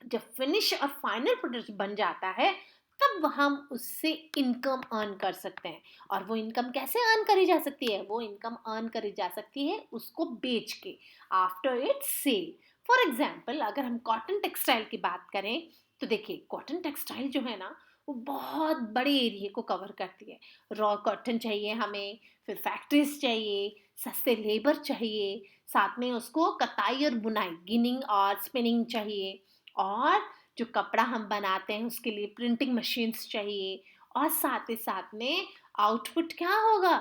जब फिनिश और फाइनल प्रोडक्ट बन जाता है तब हम उससे इनकम अर्न कर सकते हैं। और वो इनकम कैसे अर्न करी जा सकती है, वो इनकम अर्न करी जा सकती है उसको बेच के, after its sale. For example अगर हम कॉटन टेक्सटाइल की बात करें तो देखिए कॉटन टेक्सटाइल जो है ना वो बहुत बड़े एरिया को कवर करती है। रॉ कॉटन चाहिए हमें, फिर फैक्ट्रीज चाहिए, सस्ते लेबर चाहिए, साथ में उसको कताई और बुनाई गिनिंग और स्पिनिंग चाहिए, और जो कपड़ा हम बनाते हैं उसके लिए प्रिंटिंग मशीन्स चाहिए, और साथ ही साथ में आउटपुट क्या होगा,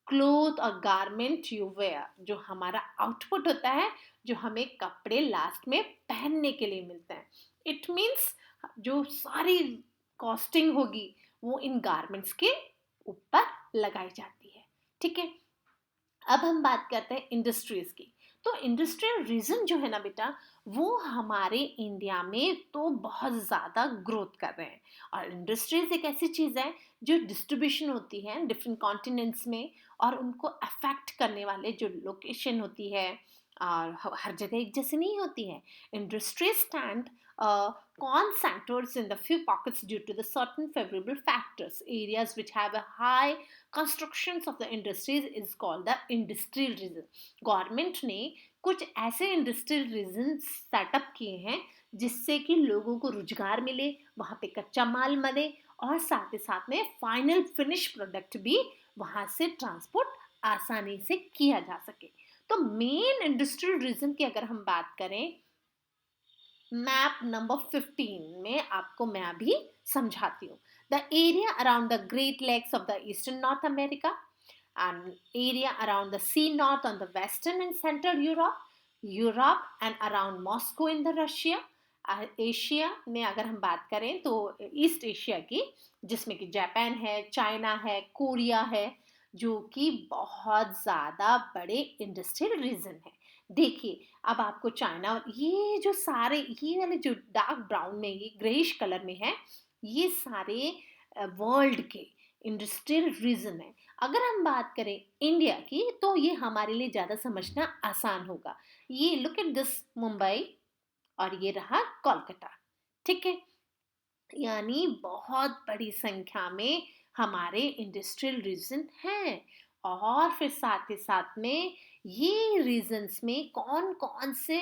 क्लोथ और गारमेंट यू वेयर, जो हमारा आउटपुट होता है, जो हमें कपड़े लास्ट में पहनने के लिए मिलते हैं। इट मीन्स जो सारी कॉस्टिंग होगी वो इन गारमेंट्स के ऊपर लगाई जाती है। ठीक है, अब हम बात करते हैं इंडस्ट्रीज की। तो इंडस्ट्रियल रीजन जो है ना बेटा, वो हमारे इंडिया में तो बहुत ज़्यादा ग्रोथ कर रहे हैं। और इंडस्ट्रीज एक ऐसी चीज़ है जो डिस्ट्रीब्यूशन होती है डिफरेंट कॉन्टिनेंट्स में, और उनको अफेक्ट करने वाले जो लोकेशन होती है और हर जगह एक जैसी नहीं होती है। Industries stand concentrates in the few pockets due to the certain favorable factors. Areas which have a high constructions of the industries is called the industrial region. Government ने कुछ ऐसे इंडस्ट्रियल रीजन सेटअप किए हैं जिससे कि लोगों को रोजगार मिले, वहाँ पे कच्चा माल मिले, और साथ ही साथ में फाइनल फिनिश प्रोडक्ट भी वहाँ से ट्रांसपोर्ट आसानी से किया जा सके। तो मेन इंडस्ट्रियल रीजन की अगर हम बात करें, मैप नंबर 15 में आपको मैं अभी समझाती हूँ। The area around the great lakes of the eastern north America, and area around the sea north on the western and central Europe and around Moscow in the Russia। Asia में अगर हम बात करें तो ईस्ट एशिया की, जिसमें कि Japan है, चाइना है, कोरिया है, जो कि बहुत ज़्यादा बड़े इंडस्ट्रियल रीजन है। देखिए अब आपको चाइना, ये जो सारे ये वाले जो डार्क ब्राउन में ये ग्रेइश कलर में है, ये सारे वर्ल्ड के इंडस्ट्रियल रीजन है। अगर हम बात करें इंडिया की तो ये हमारे लिए ज़्यादा समझना आसान होगा। ये लुक एट दिस मुंबई, और ये रहा कोलकाता। ठीक है, यानी बहुत बड़ी संख्या में हमारे इंडस्ट्रियल रीजन हैं। और फिर साथ ही साथ में ये रीजन्स में कौन कौन से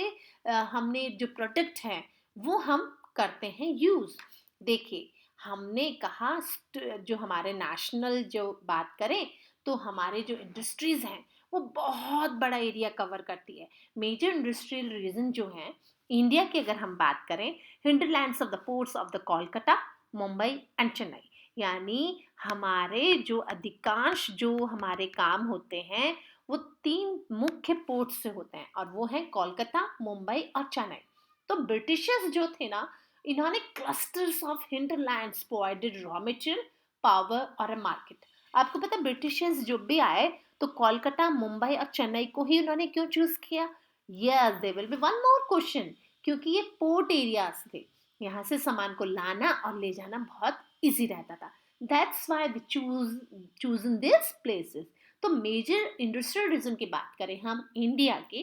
हमने जो प्रोडक्ट हैं वो हम करते हैं यूज़। देखिए हमने कहा जो हमारे नेशनल जो बात करें तो हमारे जो इंडस्ट्रीज हैं वो बहुत बड़ा एरिया कवर करती है। मेजर इंडस्ट्रियल रीजन जो हैं इंडिया की अगर हम बात करें, hinterlands of the ports of the Kolkata, Mumbai and Chennai, यानी हमारे जो अधिकांश जो हमारे काम होते हैं वो तीन मुख्य पोर्ट से होते हैं, और वो है कोलकाता, मुंबई और चेन्नई। तो ब्रिटिशर्स जो थे ना, इन्होंने clusters of hinterlands provided raw material, power और अ मार्केट। आपको पता है ब्रिटिशर्स जो भी आए तो कोलकाता, मुंबई और चेन्नई को ही उन्होंने क्यों चूज किया? Yes, there will be one more question, क्योंकि ये पोर्ट एरियाज थे, यहाँ से सामान को लाना और ले जाना बहुत इजी रहता था। That's why they chosen this places. तो मेजर इंडस्ट्रियल रीजन की बात करें हम इंडिया के,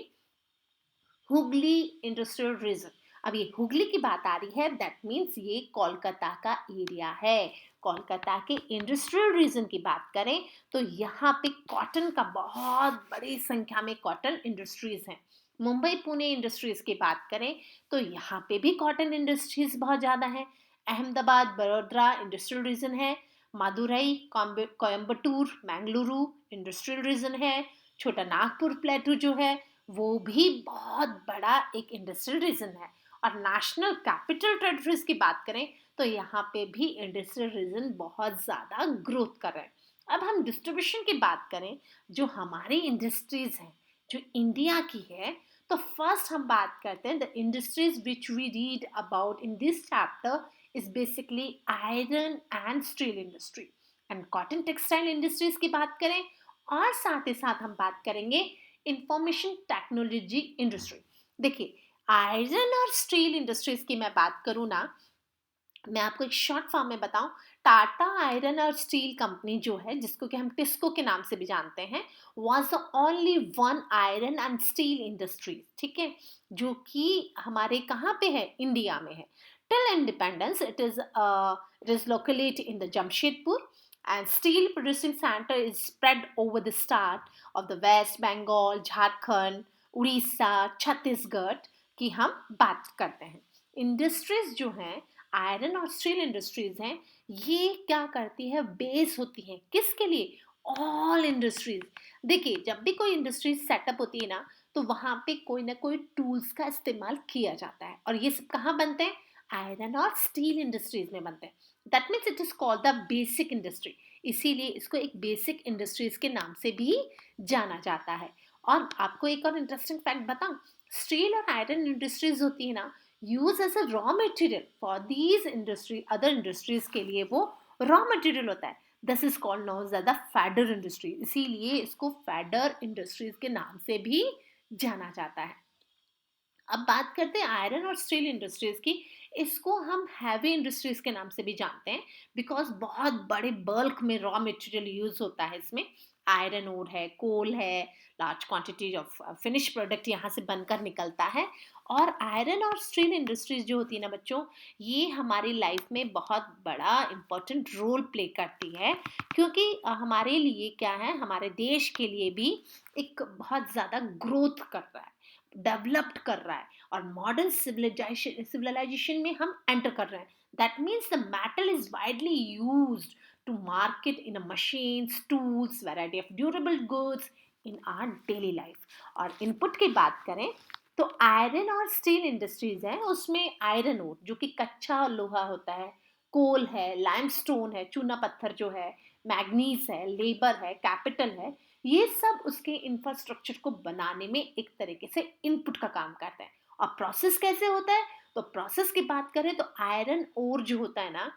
हुगली इंडस्ट्रियल रीजन। अब ये हुगली की बात आ रही है, दैट मीन्स ये कोलकाता का एरिया है। कोलकाता के इंडस्ट्रियल रीजन की बात करें तो यहाँ पे कॉटन का बहुत बड़ी संख्या में कॉटन इंडस्ट्रीज हैं। मुंबई पुणे इंडस्ट्रीज की बात करें तो यहाँ पे भी कॉटन इंडस्ट्रीज बहुत ज़्यादा है। अहमदाबाद बड़ोदरा इंडस्ट्रियल रीजन है। मदुरई, कोयम्बटूर, मैंगलुरु इंडस्ट्रियल रीजन है। छोटा नागपुर प्लेटू जो है वो भी बहुत बड़ा एक इंडस्ट्रियल रीजन है। और नेशनल कैपिटल टेरिटरीज की बात करें तो यहाँ पे भी इंडस्ट्रियल रीजन बहुत ज़्यादा ग्रोथ कर रहे हैं। अब हम डिस्ट्रीब्यूशन की बात करें, जो हमारी इंडस्ट्रीज हैं जो इंडिया की है, तो फर्स्ट हम बात करते हैं the industries which we read about in this chapter is basically iron and steel industry and cotton textile industries की बात करें, और साथ ही साथ हम बात करेंगे इंफॉर्मेशन टेक्नोलॉजी इंडस्ट्री। देखिए आयरन और स्टील इंडस्ट्रीज की मैं बात करूँ ना, मैं आपको एक शॉर्ट फॉर्म में बताऊं, टाटा आयरन और स्टील कंपनी जो है, जिसको कि हम टिस्को के नाम से भी जानते हैं, was the only one iron and steel industry. ठीक है, जो कि हमारे कहाँ पे है, इंडिया में है। Till independence it is located in the Jamshedpur, and steel producing center is spread over the start of the West Bengal, Jharkhand, Orissa, Chhattisgarh की हम बात करते हैं। इंडस्ट्रीज जो हैं आयरन और स्टील इंडस्ट्रीज हैं, ये क्या करती है, बेस होती है किसके लिए, ऑल इंडस्ट्रीज। देखिए जब भी कोई इंडस्ट्रीज सेटअप होती है ना, तो वहां पे कोई ना कोई टूल्स का इस्तेमाल किया जाता है, और ये सब कहाँ बनते हैं, आयरन और स्टील इंडस्ट्रीज में बनते हैं। That means it is called the basic industry, इसीलिए इसको एक बेसिक इंडस्ट्रीज के नाम से भी जाना जाता है। और आपको एक और इंटरेस्टिंग फैक्ट बताऊं, स्टील और आयरन इंडस्ट्रीज होती है ना, use as a raw material for these industry, other industries के लिए वो रॉ मटेरियल होता है। This is called known as the feeder industry, इसीलिए इसको फैडर इंडस्ट्रीज के नाम से भी जाना जाता है। अब बात करते हैं आयरन और स्टील इंडस्ट्रीज की। इसको हम हैवी इंडस्ट्रीज के नाम से भी जानते हैं, बिकॉज बहुत बड़े बल्क में रॉ मटेरियल यूज होता है इसमें। आयरन ओर है, कोल है, large quantity of finish product यहाँ से बनकर निकलता है। और आयरन और स्टील इंडस्ट्रीज जो होती है ना बच्चों, ये हमारी लाइफ में बहुत बड़ा इम्पोर्टेंट रोल प्ले करती है, क्योंकि हमारे लिए क्या है, हमारे देश के लिए भी एक बहुत ज़्यादा ग्रोथ कर रहा है, डेवलप्ड कर रहा है, और मॉडर्न सिविलाइजेशन में हम एंटर कर रहे हैं। That means the metal is widely used to market in machines, tools, variety of durable goods in our daily life. और इनपुट की बात करें तो आयरन और स्टील इंडस्ट्रीज है, उसमें आयरन ओर जो कि कच्चा लोहा होता है, कोल है, लाइमस्टोन है, चूना पत्थर जो है, मैग्नीज है, लेबर है, कैपिटल है, ये सब उसके इंफ्रास्ट्रक्चर को बनाने में एक तरीके से इनपुट का काम करते हैं। और प्रोसेस कैसे होता है, तो प्रोसेस की बात करें तो आयरन ओर जो होता है ना,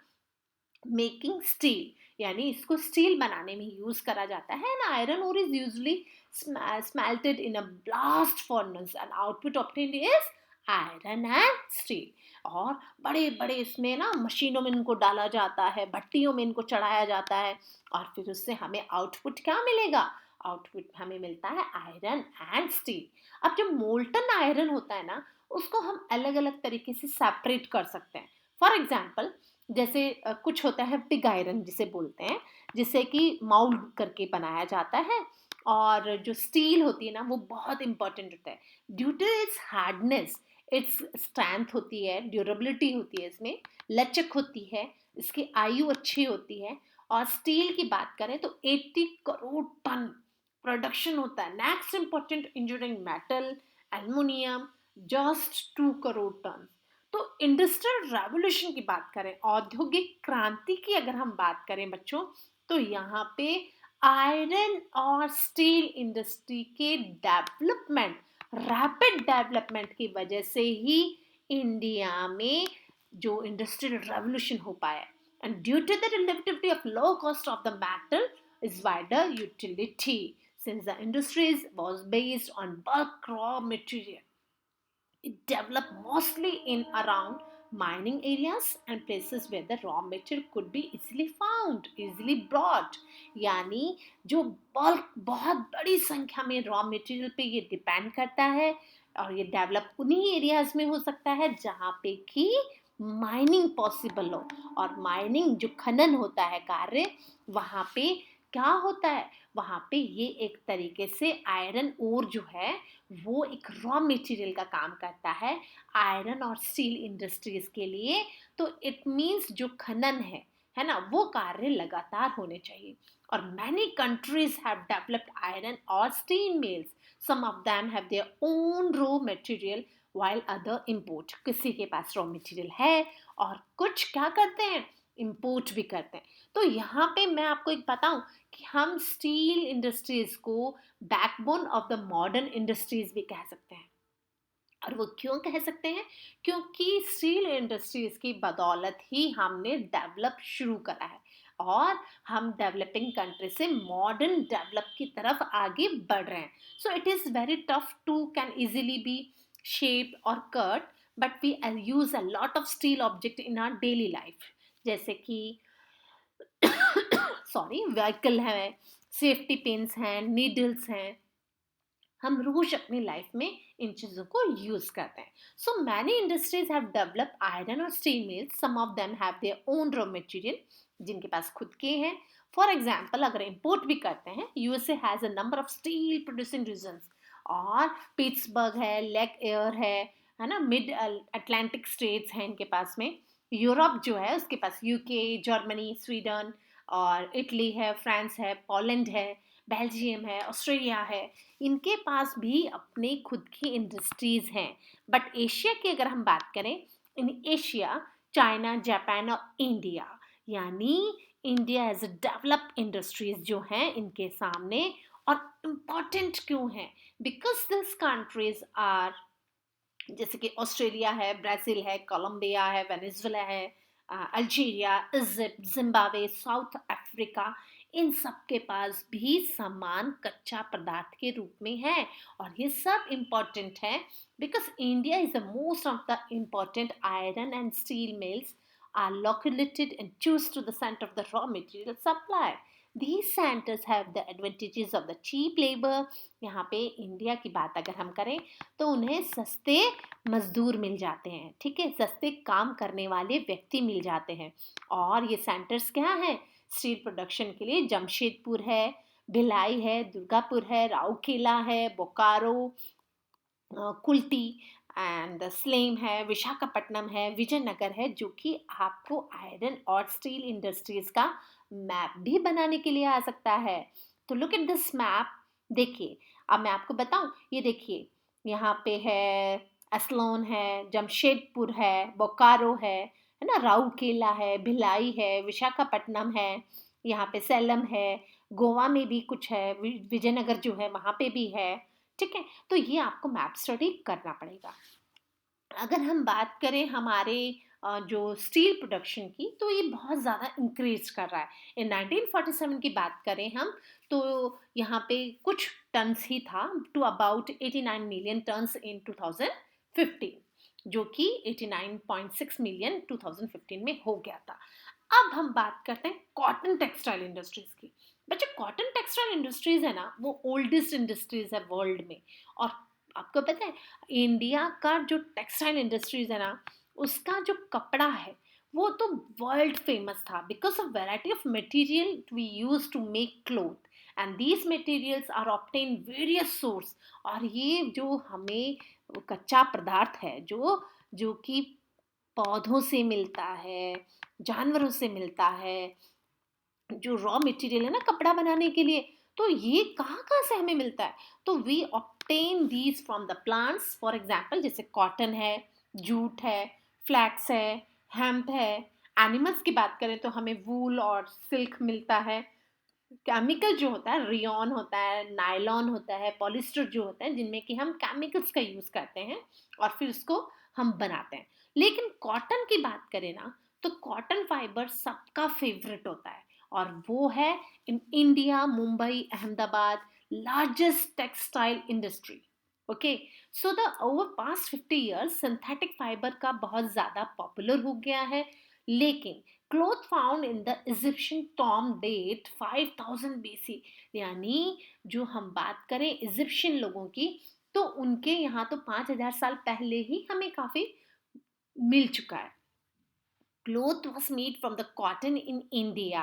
मेकिंग स्टील, यानी इसको स्टील बनाने में यूज करा जाता है ना। Iron ore is usually smelted in a blast furnace and output obtained is iron and steel. और बड़े बड़े इसमें ना मशीनों में इनको डाला जाता है, भट्टियों में इनको चढ़ाया जाता है, और फिर उससे हमें आउटपुट क्या मिलेगा, आउटपुट हमें मिलता है आयरन एंड स्टील। अब जो मोल्टन आयरन होता है ना, उसको हम अलग अलग तरीके से सेपरेट कर सकते हैं। फॉर एग्जाम्पल, जैसे कुछ होता है पिग आयरन जिसे बोलते हैं, जिसे कि माउल्ड करके बनाया जाता है। और जो स्टील होती है ना, वो बहुत इंपॉर्टेंट होता है due to its hardness, its strength होती है, ड्यूरेबिलिटी होती है इसमें, लचक होती है, इसकी आयु अच्छी होती है। और स्टील की बात करें तो 80 करोड़ टन प्रोडक्शन होता है। Next important engineering metal aluminium, just 2 crore tonne. तो इंडस्ट्रियल रेवोल्यूशन की बात करें, औद्योगिक क्रांति की अगर हम बात करें बच्चों, तो यहाँ पे आयरन और स्टील इंडस्ट्री के डेवलपमेंट, रैपिड डेवलपमेंट की वजह से ही इंडिया में जो इंडस्ट्रियल रेवोल्यूशन हो पाया। And due to the relativity of low cost of the metal is wider utility since the industries was based on bulk raw material. It developed mostly in around mining areas and places where the raw material could be easily found, easily brought. यानी जो bulk, बहुत बड़ी संख्या में raw material पे ये depend करता है, और ये डेवलप उन्हीं एरियाज में हो सकता है जहाँ पे कि माइनिंग पॉसिबल हो। और माइनिंग जो खनन होता है कार्य, वहाँ पे क्या होता है, वहाँ पे ये एक तरीके से आयरन ओर जो है वो एक रॉ मटेरियल का काम करता है आयरन और स्टील इंडस्ट्रीज के लिए। तो इट मीन्स जो खनन है ना, वो कार्य लगातार होने चाहिए। और many countries have developed iron और steel mills, some of them have their own raw material while other import. किसी के पास रॉ मटेरियल है और कुछ क्या करते हैं, इम्पोर्ट भी करते हैं। तो यहाँ पे मैं आपको एक बताऊं कि हम स्टील इंडस्ट्रीज को backbone of the modern industries भी कह सकते हैं। और वो क्यों कह सकते हैं, क्योंकि स्टील इंडस्ट्रीज की बदौलत ही हमने डेवलप शुरू करा है, और हम डेवलपिंग कंट्री से मॉडर्न डेवलप की तरफ आगे बढ़ रहे हैं। So it is very tough to can easily be shape और cut, but we use a lot of steel object in our daily life, जैसे कि सॉरी व्हीकल है, सेफ्टी पिन्स हैं, नीडल्स हैं, हम रोज अपनी लाइफ में इन चीज़ों को यूज करते हैं। So many industries have develop iron और steel mills, some of them have their own raw material, जिनके पास खुद के हैं। फॉर एग्जाम्पल, अगर इम्पोर्ट भी करते हैं, USA has a number of steel producing regions, और पिट्सबर्ग है, लेक एयर है ना, मिड अटलांटिक स्टेट्स हैं इनके पास में, यूरोप जो है उसके पास यूके, जर्मनी, स्वीडन और इटली है, फ्रांस है, पोलैंड है, बेल्जियम है, ऑस्ट्रेलिया है। इनके पास भी अपने खुद की इंडस्ट्रीज हैं। बट एशिया की अगर हम बात करें, इन एशिया चाइना, जापान और इंडिया, यानी India as a developed industries जो हैं इनके सामने। और इम्पॉर्टेंट क्यों है? बिकॉज दिस कंट्रीज आर, जैसे कि ऑस्ट्रेलिया है, ब्राज़ील है, कोलंबिया है, वेनेजुएला है, Algeria, Egypt, Zimbabwe, South Africa, इन सब के पास भी सामान कच्चा पदार्थ के रूप में है। और ये सब इम्पॉर्टेंट है because India is the most of the important iron and steel mills are located and choose to the center of the raw material supply. These centers have the advantages of the cheap labor. यहाँ पे India की बात अगर हम करें तो उन्हें सस्ते मजदूर मिल जाते हैं, ठीक है, सस्ते काम करने वाले व्यक्ति मिल जाते हैं। और ये सेंटर्स क्या हैं स्टील प्रोडक्शन के लिए? जमशेदपुर है, भिलाई है, दुर्गापुर है, राउरकेला है, बोकारो, कुल्टी एंड स्लेम है, विशाखापट्टनम है, विजयनगर है, जो कि आपको आयरन और स्टील इंडस्ट्रीज का मैप भी बनाने के लिए आ सकता है। तो लुक एट दिस मैप। देखिए, अब मैं आपको बताऊं, ये देखिए, यहाँ पे है एस्लोन है, जमशेदपुर है, बोकारो है ना, राउरकेला है, भिलाई है, विशाखापट्टनम है, यहाँ पे सेलम है, गोवा में भी कुछ है, विजयनगर जो है वहाँ पे भी है, ठीक है। तो ये आपको मैप स्टडी करना पड़ेगा। अगर हम बात करें हमारे जो स्टील प्रोडक्शन की, तो ये बहुत ज़्यादा इंक्रीज कर रहा है। इन 1947 की बात करें हम, तो यहाँ पे कुछ टन्स ही था, टू अबाउट 89 मिलियन टन्स इन 2015, जो कि 89.6 मिलियन 2015 में हो गया था। अब हम बात करते हैं कॉटन टेक्सटाइल इंडस्ट्रीज की। बच्चे, कॉटन टेक्सटाइल इंडस्ट्रीज है ना, वो ओल्डेस्ट इंडस्ट्रीज है वर्ल्ड में। और आपको पता है इंडिया का जो टेक्सटाइल इंडस्ट्रीज है ना, उसका जो कपड़ा है वो तो वर्ल्ड फेमस था because of variety of material we use to make cloth and these materials are obtain various source. और ये जो हमें कच्चा पदार्थ है जो जो कि पौधों से मिलता है, जानवरों से मिलता है, जो रॉ मटेरियल है ना कपड़ा बनाने के लिए, तो ये कहाँ कहाँ से हमें मिलता है? तो we obtain these from the plants. For example, जैसे कॉटन है, जूट है, फ्लैक्स है, हेम्प है। एनिमल्स की बात करें तो हमें वूल और सिल्क मिलता है। केमिकल जो होता है, रियॉन होता है, नायलॉन होता है, पॉलिस्टर जो होता है, जिनमें कि हम केमिकल्स का यूज़ करते हैं और फिर उसको हम बनाते हैं। लेकिन कॉटन की बात करें ना, तो कॉटन फाइबर सबका फेवरेट होता है और वो है in India, Mumbai, Ahmedabad, largest textile industry. Okay, so the over past 50 years synthetic fibre का बहुत ज़्यादा पॉपुलर हो गया है। लेकिन cloth found in the Egyptian tomb date 5000 BC, यानी जो हम बात करें इजिप्शियन लोगों की, तो उनके यहाँ तो 5000 साल पहले ही हमें काफ़ी मिल चुका है। Cloth was made from the cotton in India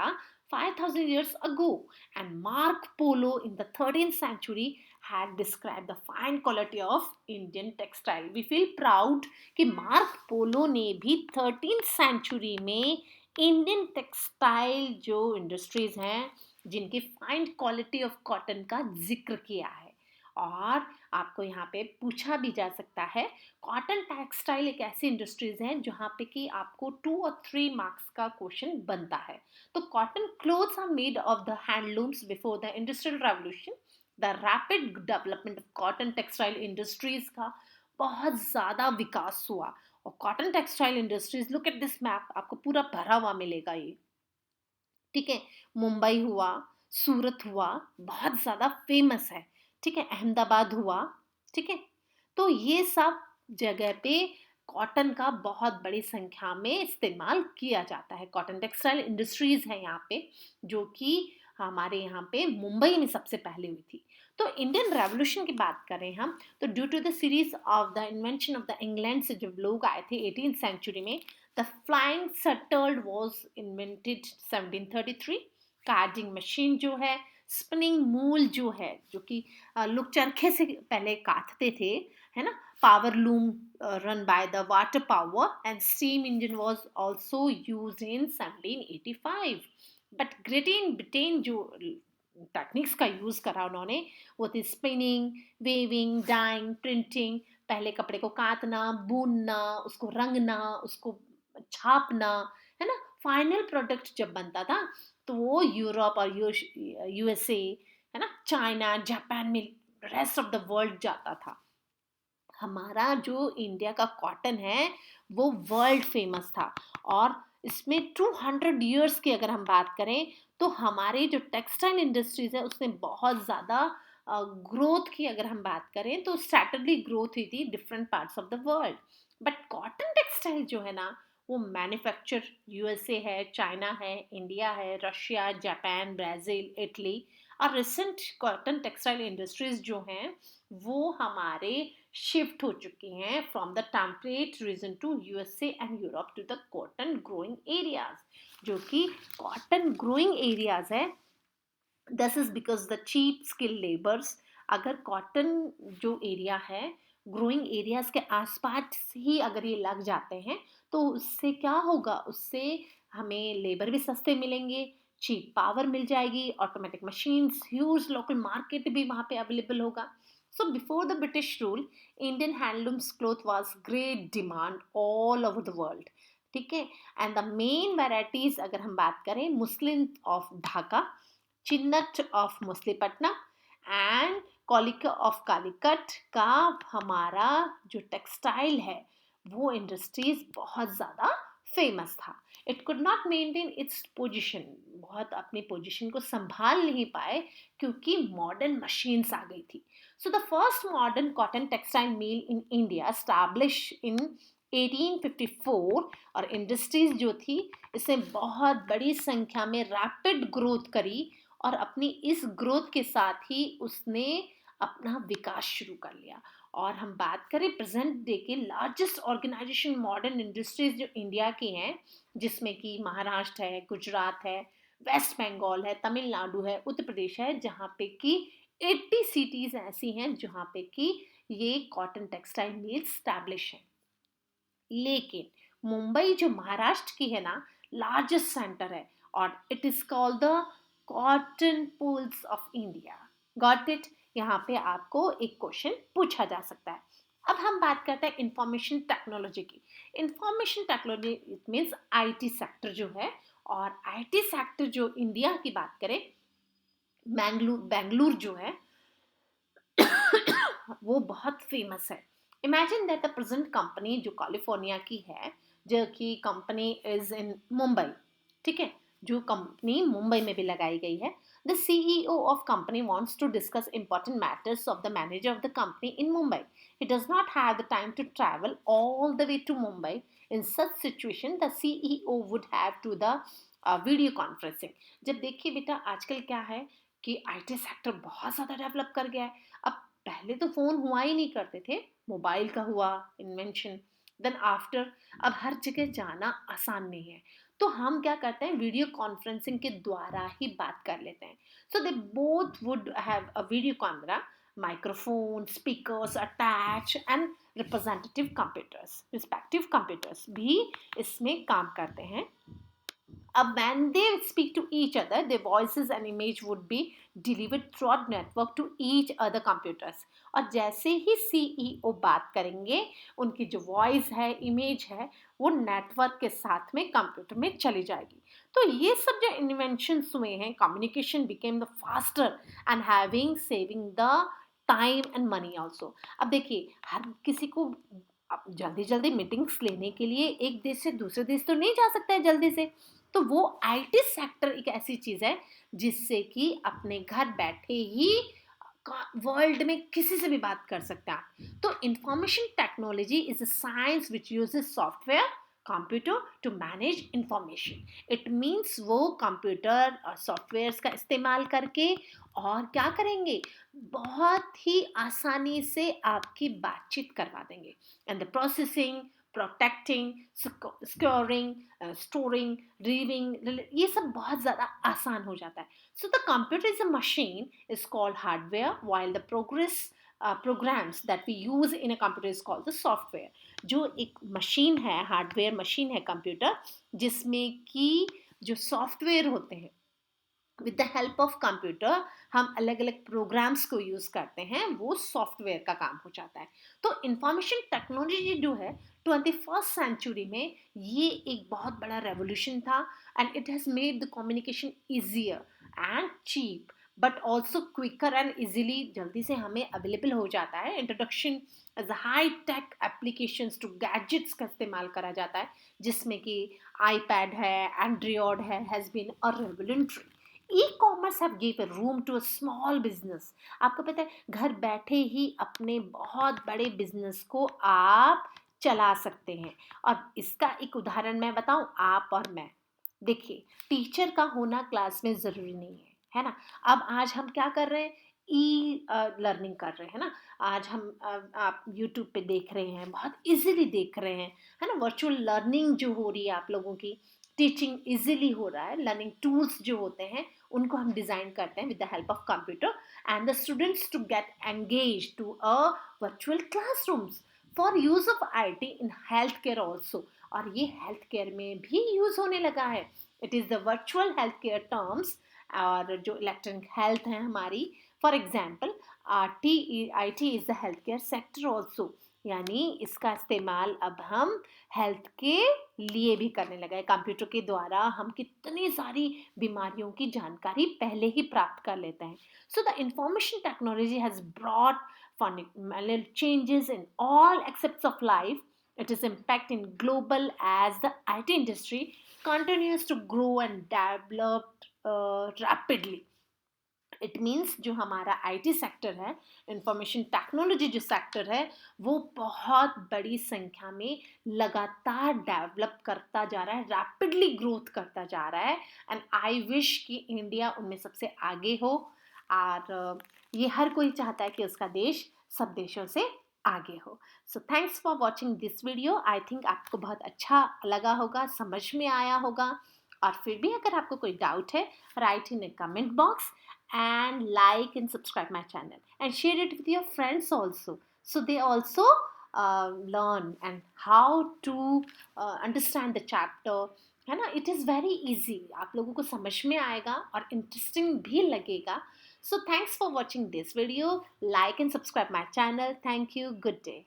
5000 years ago, and Mark Polo in the 13th century had described the fine quality of Indian textile. We feel proud कि मार्क पोलो ने भी 13th century में Indian textile जो industries हैं जिनकी fine quality of cotton का जिक्र किया है। और आपको यहाँ पे पूछा भी जा सकता है, कॉटन टेक्सटाइल एक ऐसी इंडस्ट्रीज है जहाँ पे कि आपको 2 और 3 मार्क्स का क्वेश्चन बनता है। तो cotton clothes are made of the handlooms before the industrial revolution. The rapid development of cotton textile industries का बहुत ज़्यादा विकास हुआ। और cotton textile industries, look at this map, आपको पूरा भरा हुआ मिलेगा ये, ठीक है। मुंबई हुआ, सूरत हुआ, बहुत ज़्यादा फेमस है, ठीक है, अहमदाबाद हुआ, ठीक है। तो ये सब जगह पे कॉटन का बहुत बड़ी संख्या में इस्तेमाल किया जाता है। कॉटन टेक्सटाइल इंडस्ट्रीज है यहाँ पे, जो कि हमारे यहाँ पे मुंबई में सबसे पहले हुई थी। तो इंडियन रेवोल्यूशन की बात करें हम, तो due to the series of the invention of the England से जब लोग आए थे 18th सेंचुरी में, the flying shuttle was invented 1733। Carding machine जो है, स्पिनिंग मूल जो है, जो कि लोग चरखे से पहले काटते थे, है ना, power loom run by the water power, and steam engine was also used in 1785. But great Britain जो टेक्निक्स का यूज़ करा उन्होंने वो थी स्पिनिंग, वेविंग, डाइंग, प्रिंटिंग। पहले कपड़े को काटना, बुनना, उसको रंगना, उसको छापना, है ना। फाइनल प्रोडक्ट जब बनता था तो वो यूरोप और यूएसए, है ना, चाइना, जापान में, रेस्ट ऑफ द वर्ल्ड जाता था। हमारा जो इंडिया का कॉटन है वो वर्ल्ड फेमस था। और इसमें 200 ईयर्स की अगर हम बात करें तो हमारे जो टेक्सटाइल इंडस्ट्रीज है उसने बहुत ज़्यादा ग्रोथ की। अगर हम बात करें तो स्ट्रैटेजी ग्रोथ हुई थी different parts of the world. But cotton textile जो है ना वो मैन्युफैक्चर यूएसए है, चाइना है, इंडिया है, रशिया, जापान, ब्राज़ील, इटली। और रिसेंट कॉटन टेक्सटाइल इंडस्ट्रीज जो हैं वो हमारे शिफ्ट हो चुकी हैं from the temperate region to USA and Europe to the cotton growing areas. जो कि कॉटन ग्रोइंग एरियाज है, this is because the cheap skill labours. अगर कॉटन जो एरिया है ग्रोइंग एरियाज के आसपास ही अगर ये लग जाते हैं तो उससे क्या होगा, उससे हमें लेबर भी सस्ते मिलेंगे, चीप पावर मिल जाएगी, automatic machines, huge local market भी वहाँ पे अवेलेबल होगा। So before the British rule Indian handlooms cloth was great demand all over the world. ठीक है। एंड द मेन वेराइटीज अगर हम बात करें, muslin of Dhaka, chintz of Machilipatnam and calico of Calicut का हमारा जो टेक्सटाइल है वो इंडस्ट्रीज बहुत ज़्यादा फेमस था। It could not maintain its position, बहुत अपनी पोजीशन को संभाल नहीं पाए क्योंकि मॉडर्न मशीन्स आ गई थी। So the first modern cotton textile mill in India establish in 1854। और इंडस्ट्रीज जो थी इसने बहुत बड़ी संख्या में रैपिड ग्रोथ करी और अपनी इस ग्रोथ के साथ ही उसने अपना विकास शुरू कर लिया। और हम बात करें प्रेजेंट डे के लार्जेस्ट ऑर्गेनाइजेशन मॉडर्न इंडस्ट्रीज जो इंडिया की हैं, जिसमें कि महाराष्ट्र है, गुजरात है, वेस्ट बंगाल है, तमिलनाडु है, उत्तर प्रदेश है, जहाँ पे कि 80 सिटीज ऐसी हैं जहाँ पे कि ये कॉटन टेक्सटाइल मिल्स स्टैब्लिश हैं। लेकिन मुंबई जो महाराष्ट्र की है ना लार्जेस्ट सेंटर है और it is called the cotton pools of India. Got it. यहाँ पे आपको एक क्वेश्चन पूछा जा सकता है। अब हम बात करते हैं इंफॉर्मेशन टेक्नोलॉजी की। Information technology it means IT sector जो है। और आईटी सेक्टर जो इंडिया की बात करें, बेंगलुरु जो है वो बहुत फेमस है। Imagine that the present company जो कैलिफोर्निया की है, जो कि कंपनी इज इन मुंबई। ठीक है। जो कंपनी मुंबई में भी लगाई गई है। The CEO of company wants to discuss important matters of the manager of the company in Mumbai. He does not have the time to travel all the way to Mumbai. In such situation the CEO would have to the video conferencing. जब देखिए बेटा आजकल क्या है कि IT sector बहुत ज़्यादा develop कर गया है। अब पहले तो फ़ोन हुआ ही नहीं करते थे, मोबाइल का हुआ इन्वेंशन, देन आफ्टर अब हर जगह जाना आसान नहीं है तो हम क्या करते हैं वीडियो कॉन्फ्रेंसिंग के द्वारा ही बात कर लेते हैं। So they both would have a video camera, microphone, speakers attach and representative computers, respective computers भी इसमें काम करते हैं। When they speak to each other, their voices and image would be delivered throughout network to each other computers. और जैसे ही CEO बात करेंगे उनकी जो वॉइस है, इमेज है, वो नेटवर्क के साथ में कंप्यूटर में चली जाएगी। तो ये सब जो इन्वेंशंस हुए हैं, communication became the faster and having saving the time and money also. अब देखिए हर किसी को अब जल्दी जल्दी मीटिंग्स लेने के लिए एक देश से दूसरे देश तो नहीं जा सकता है जल्दी से। तो वो आईटी सेक्टर एक ऐसी चीज है जिससे कि अपने घर बैठे ही वर्ल्ड में किसी से भी बात कर सकते हैं आप। तो information technology is a science which uses software computer to manage information. It means वो कंप्यूटर और सॉफ्टवेयर्स का इस्तेमाल करके और क्या करेंगे, बहुत ही आसानी से आपकी बातचीत करवा देंगे। And the processing, protecting, scouring, storing, reading, ये सब बहुत ज़्यादा आसान हो जाता है। So the computer is a machine is called hardware while the progress programs that we use in a computer is called the software. जो एक मशीन है, हार्डवेयर मशीन है कंप्यूटर, जिसमें कि जो सॉफ्टवेयर होते हैं, with the help of computer हम अलग अलग प्रोग्राम्स को यूज़ करते हैं, वो सॉफ्टवेयर का काम हो जाता है. तो इंफॉर्मेशन टेक्नोलॉजी जो है 21st सेंचुरी में ये एक बहुत बड़ा रेवोल्यूशन था, and it has made the communication easier and cheap, but also quicker and easily, जल्दी से हमें अवेलेबल हो जाता है. Introduction as high tech applications to gadgets का इस्तेमाल करा जाता है, जिसमें कि आईपैड है, एंड्रॉयड है, has been a revolutionary. E-commerce have give a room to a small business. आपको पता है, घर बैठे ही अपने बहुत बड़े बिजनेस को आप चला सकते हैं. और इसका एक उदाहरण मैं बताऊं, आप और मैं. देखिए, टीचर का होना क्लास में ज़रूरी नहीं है ना. अब आज हम क्या कर रहे हैं, ई लर्निंग कर रहे हैं ना. आज हम आप यूट्यूब पे देख रहे हैं, बहुत इजीली देख रहे हैं, है ना. वर्चुअल लर्निंग जो हो रही है आप लोगों की, टीचिंग इजीली हो रहा है. लर्निंग टूल्स जो होते हैं उनको हम डिज़ाइन करते हैं with the help of computer, and the students to get engage to a virtual classrooms for use of IT in health care also. और ये हेल्थ केयर में भी यूज़ होने लगा है. It is the virtual health care terms, और जो electronic health है हमारी, for example IT is the health care sector also. यानी इसका इस्तेमाल अब हम हेल्थ के लिए भी करने लगा है. कंप्यूटर के द्वारा हम कितनी सारी बीमारियों की जानकारी पहले ही प्राप्त कर लेते हैं. So the information technology has brought fundamental changes in all aspects of life. It is impact in global as the IT industry continues to grow and develop rapidly. It means जो हमारा आईटी सेक्टर है, information technology जो sector है, वो बहुत बड़ी संख्या में लगातार डेवलप करता जा रहा है, रैपिडली ग्रोथ करता जा रहा है. एंड आई विश कि इंडिया उनमें सबसे आगे हो. और ये हर कोई चाहता है कि उसका देश सब देशों से आगे हो. So thanks for watching this video. I think आपको बहुत अच्छा लगा होगा, समझ में आया होगा. और फिर भी अगर आपको कोई डाउट है, right in A comment box, and like and subscribe my channel and share it with your friends also, so they also learn and how to understand the chapter, है ना. इट इज़ वेरी इजी, आप लोगों को समझ में आएगा और interesting भी लगेगा. So thanks for watching this video. Like and subscribe my channel. Thank you. Good day.